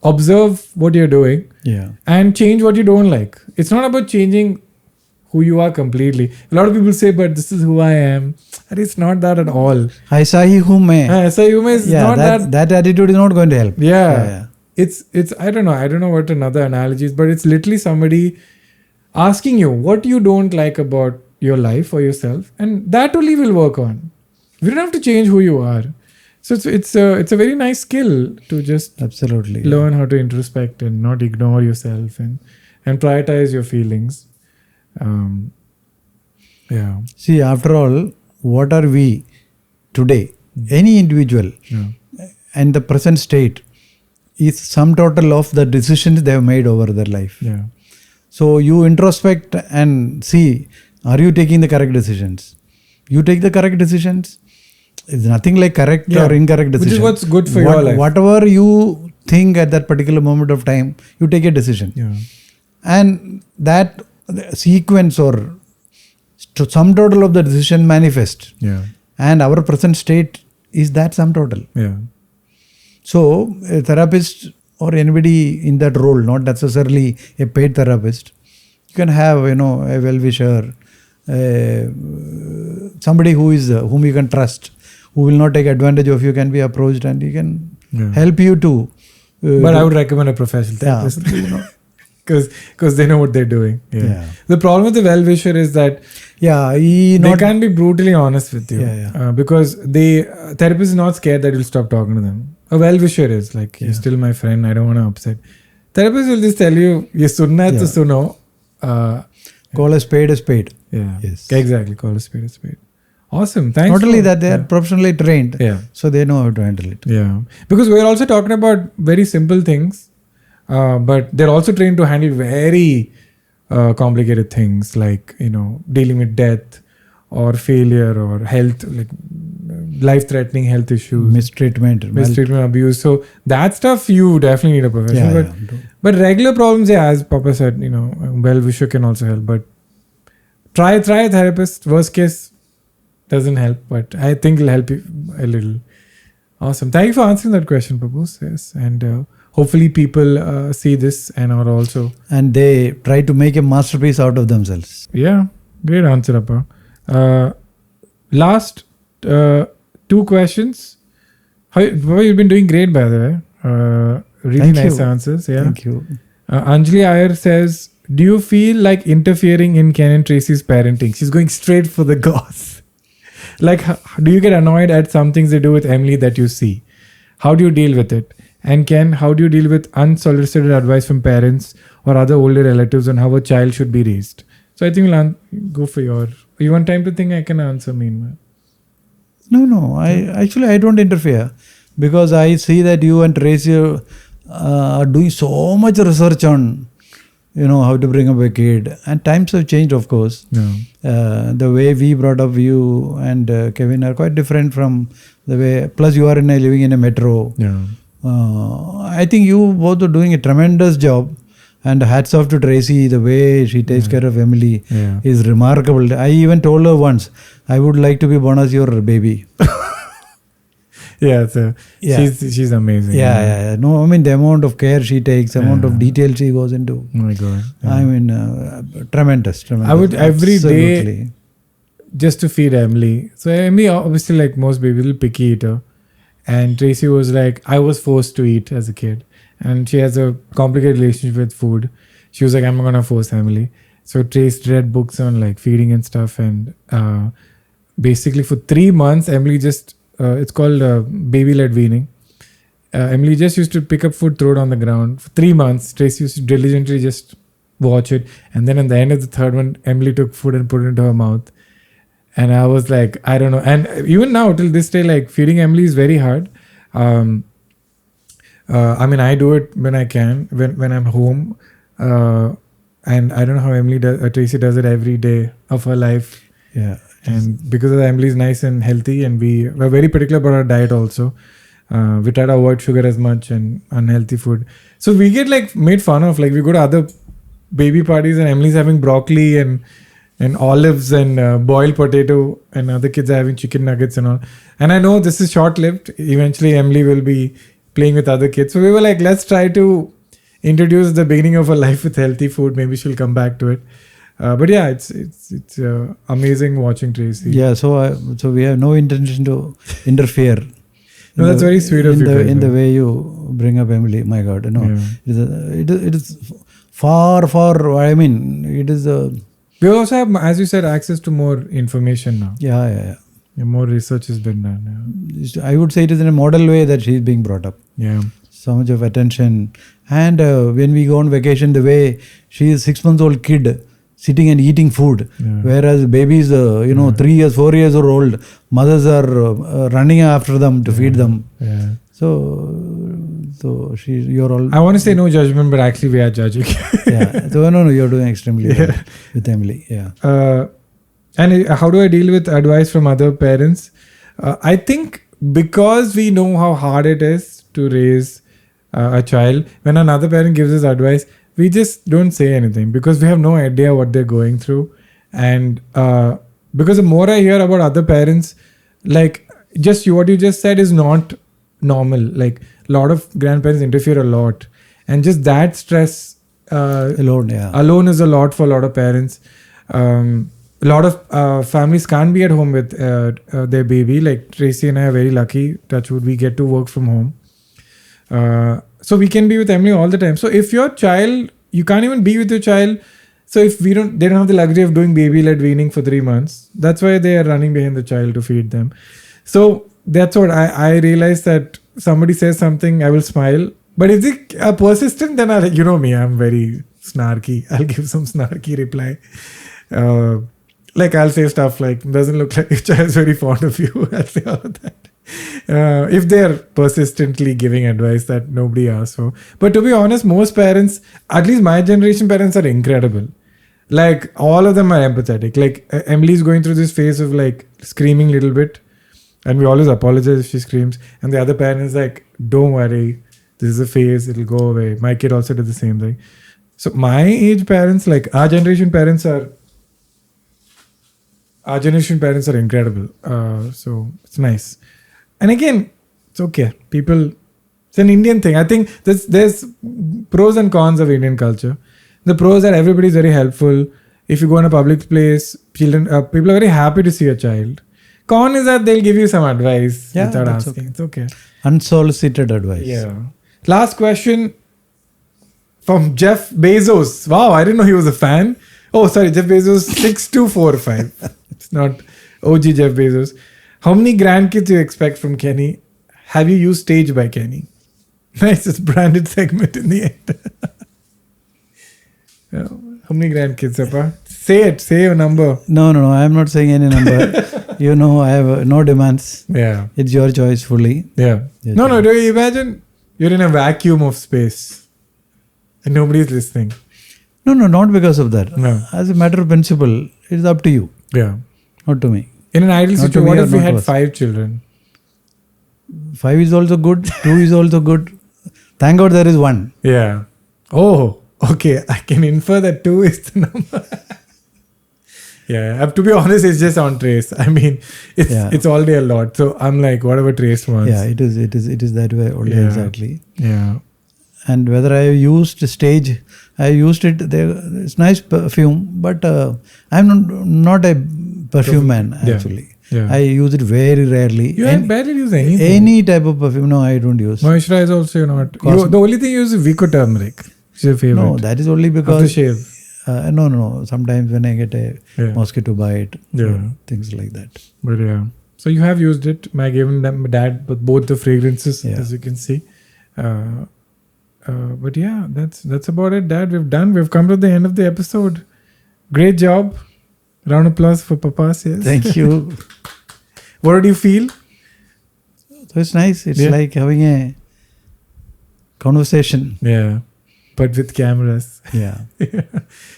observe what you're doing and change what you don't like. It's not about changing who you are completely. A lot of people say, but this is who I am. And it's not that at all. Aisa hi hu main. Aisa hi hu main is not that. That attitude is not going to help. Yeah. It's I don't know what another analogy is, but it's literally somebody asking you what you don't like about your life or yourself, and that only will work on. We don't have to change who you are. So it's a very nice skill to just absolutely learn how to introspect and not ignore yourself and prioritize your feelings. See, after all, what are we today? Any individual and the present state is sum total of the decisions they have made over their life. So you introspect and see, are you taking the correct decisions? You take the correct decisions. It's nothing like correct or incorrect decision. Which is what's good for your life. Whatever you think at that particular moment of time, you take a decision. And that sequence or sum total of the decision manifest. And our present state is that sum total. So a therapist or anybody in that role, not necessarily a paid therapist, you can have, a well-wisher, somebody whom you can trust, who will not take advantage of you, can be approached and he can help you to. But I would recommend a professional therapist. Because they know what they're doing. The problem with the well-wisher is that they can't be brutally honest with you. Because the therapist is not scared that you'll stop talking to them. A well-wisher is like, you're still my friend, I don't want to upset. Therapist will just tell you, ye sunna hai to suno. Call a spade a spade. Yes. Exactly, call a spade a spade. Awesome. Thanks. Not only that, they are professionally trained. So they know how to handle it. Because we're also talking about very simple things. But they're also trained to handle very complicated things like, dealing with death or failure or health, like life-threatening health issues. Mistreatment, abuse. So that stuff you definitely need a professional. But regular problems, as Papa said, well-wisher can also help. But try a therapist. Worst case, doesn't help. But I think it'll help you a little. Awesome. Thank you for answering that question, Papu. Yes. And hopefully people see this and are also... And they try to make a masterpiece out of themselves. Yeah. Great answer, Appa. Last 2 questions. You've been doing great, by the way. Really nice answers. Yeah. Thank you. Anjali Iyer says, do you feel like interfering in Ken and Tracy's parenting? She's going straight for the goss. Like, do you get annoyed at some things they do with Emily that you see? How do you deal with it? And Ken, how do you deal with unsolicited advice from parents or other older relatives on how a child should be raised? So I think we'll go for your... You want time to think? I can answer meanwhile. No. I don't interfere because I see that you and Tracy are doing so much research on, how to bring up a kid. And times have changed, of course. The way we brought up you and Kevin are quite different from the way... Plus you are living in a metro. I think you both are doing a tremendous job, and hats off to Tracy. The way she takes care of Emily is remarkable. I even told her once, I would like to be born as your baby. She's amazing. No, I mean the amount of care she takes, the amount of detail she goes into. Oh my God. I mean, tremendous. I would every day just to feed Emily. So Emily, obviously, like most babies, little picky eater. And Tracy was like, I was forced to eat as a kid. And she has a complicated relationship with food. She was like, I'm not going to force Emily. So Tracy read books on like feeding and stuff. And basically for 3 months, Emily just, it's called baby-led weaning. Emily just used to pick up food, throw it on the ground. For 3 months, Tracy used to diligently just watch it. And then at the end of the 3rd one, Emily took food and put it into her mouth. And I was like, I don't know. And even now, till this day, like feeding Emily is very hard. I mean, I do it when I can, when I'm home. And I don't know how Tracy does it every day of her life. And because Emily is nice and healthy, and we were very particular about our diet also. We try to avoid sugar as much and unhealthy food. So we get like made fun of. Like we go to other baby parties and Emily's having broccoli and and olives and boiled potato, and other kids are having chicken nuggets and all. And I know this is short-lived. Eventually, Emily will be playing with other kids. So we were like, let's try to introduce the beginning of her life with healthy food. Maybe she'll come back to it. But yeah, it's amazing watching Tracy. Yeah, so we have no intention to interfere. No, that's very sweet of you. In the way you bring up Emily, my God, it is far. I mean, it is. We also have, as you said, access to more information now. Yeah. More research has been done. Yeah. I would say it is in a model way that she is being brought up. Yeah. So much of attention, and when we go on vacation, the way she is 6-month-old kid sitting and eating food, whereas babies, 3 years, 4 years old, mothers are running after them to feed them. Yeah. So you're all. I want to say no judgment, but actually we are judging. Yeah. So no, you're doing extremely well with Emily. Yeah. And how do I deal with advice from other parents? I think because we know how hard it is to raise a child, when another parent gives us advice, we just don't say anything because we have no idea what they're going through. And because the more I hear about other parents, like what you just said is not normal. Like a lot of grandparents interfere a lot, and just that stress alone is a lot for a lot of parents. A lot of families can't be at home with their baby. Like Tracy and I are very lucky. Touch wood, we get to work from home. So we can be with Emily all the time. So if your child, you can't even be with your child. So if they don't have the luxury of doing baby-led weaning for 3 months, that's why they are running behind the child to feed them. So that's what I realized, that somebody says something, I will smile. But if they are persistent, then you know me, I'm very snarky. I'll give some snarky reply. Like I'll say stuff like, doesn't look like your child's very fond of you. I'll say all of that. If they're persistently giving advice that nobody asked for. But to be honest, most parents, at least my generation parents, are incredible. Like all of them are empathetic. Like Emily's going through this phase of like screaming a little bit, and we always apologize if she screams. And the other parent is like, don't worry, this is a phase, it'll go away. My kid also did the same thing. So my age parents, like our generation parents are incredible. So it's nice. And again, it's okay. It's an Indian thing. I think there's pros and cons of Indian culture. The pros are everybody's very helpful. If you go in a public place, people are very happy to see a child. Con is that they'll give you some advice without asking. Okay. It's okay. Unsolicited advice. Yeah. Last question from Jeff Bezos. Wow, I didn't know he was a fan. Oh, sorry, Jeff Bezos 6245. It's not OG Jeff Bezos. How many grandkids do you expect from Kenny? Have you used Stage by Kenny? Nice, it's branded segment in the end. How many grandkids, Appa? Say a number. No, I am not saying any number. I have no demands. Yeah. It's your choice fully. Yeah. No, do you imagine you're in a vacuum of space and nobody's listening? No, not because of that. No. As a matter of principle, it's up to you. Yeah. Not to me. In an ideal situation, what if we had 5 children? 5 is also good. 2 is also good. Thank God there is 1. Yeah. Oh, okay. I can infer that 2 is the number. Yeah. To be honest, it's just on Trace. I mean, it's already a lot. So I'm like, whatever Trace wants. Yeah, it is that way only. Yeah. Exactly. Yeah. And whether I have used Stage, I used it. It's nice perfume, but I'm not a perfume man actually. Yeah. I use it very rarely. You barely use anything. Any type of perfume? No, I don't use. Moisturize also you're not. The only thing you use is Vico turmeric. It's your favorite. No, that is only because after shave. No. Sometimes when I get a mosquito bite, things like that. But yeah, so you have used it. I gave them Dad both the fragrances, as you can see. But yeah, that's about it, Dad. We've come to the end of the episode. Great job. Round of applause for Papas. Yes. Thank you. What did you feel? So it's nice. It's like having a conversation. Yeah, but with cameras. Yeah.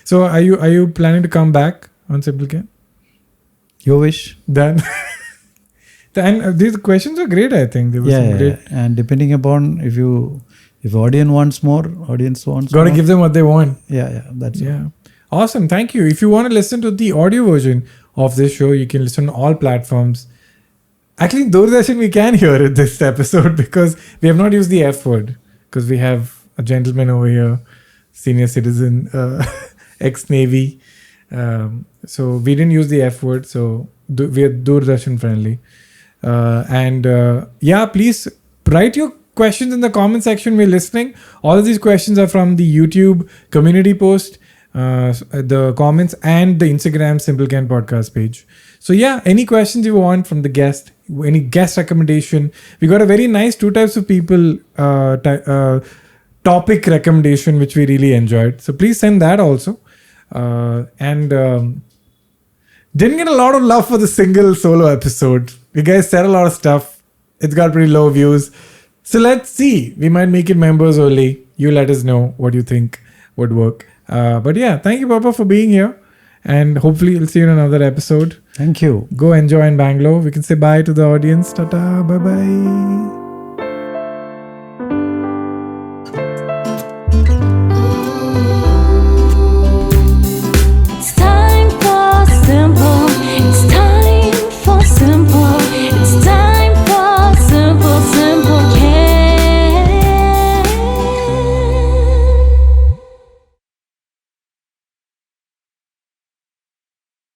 So are you planning to come back on Simple Can? Your wish. Done. And these questions are great. I think they were some great. And depending upon if audience wants more, Got to give them what they want. Yeah. That's yeah. Awesome. Thank you. If you want to listen to the audio version of this show, you can listen on all platforms. Actually, Doordarshan we can hear it this episode because we have not used the F word because we have a gentleman over here, senior citizen, ex-Navy. So we didn't use the F word. So we are Doordarshan friendly. Please write your questions in the comment section. We're listening. All of these questions are from the YouTube community post, the comments, and the Instagram Simplecan podcast page. So any questions you want from the guest, any guest recommendation. We got a very nice 2 types of people topic recommendation, which we really enjoyed. So please send that also. Didn't get a lot of love for the single solo episode. You guys said a lot of stuff. It's got pretty low views. So let's see. We might make it members only. You let us know what you think would work. Thank you, Papa, for being here. And hopefully we'll see you in another episode. Thank you. Go enjoy in Bangalore. We can say bye to the audience. Tata. Bye-bye.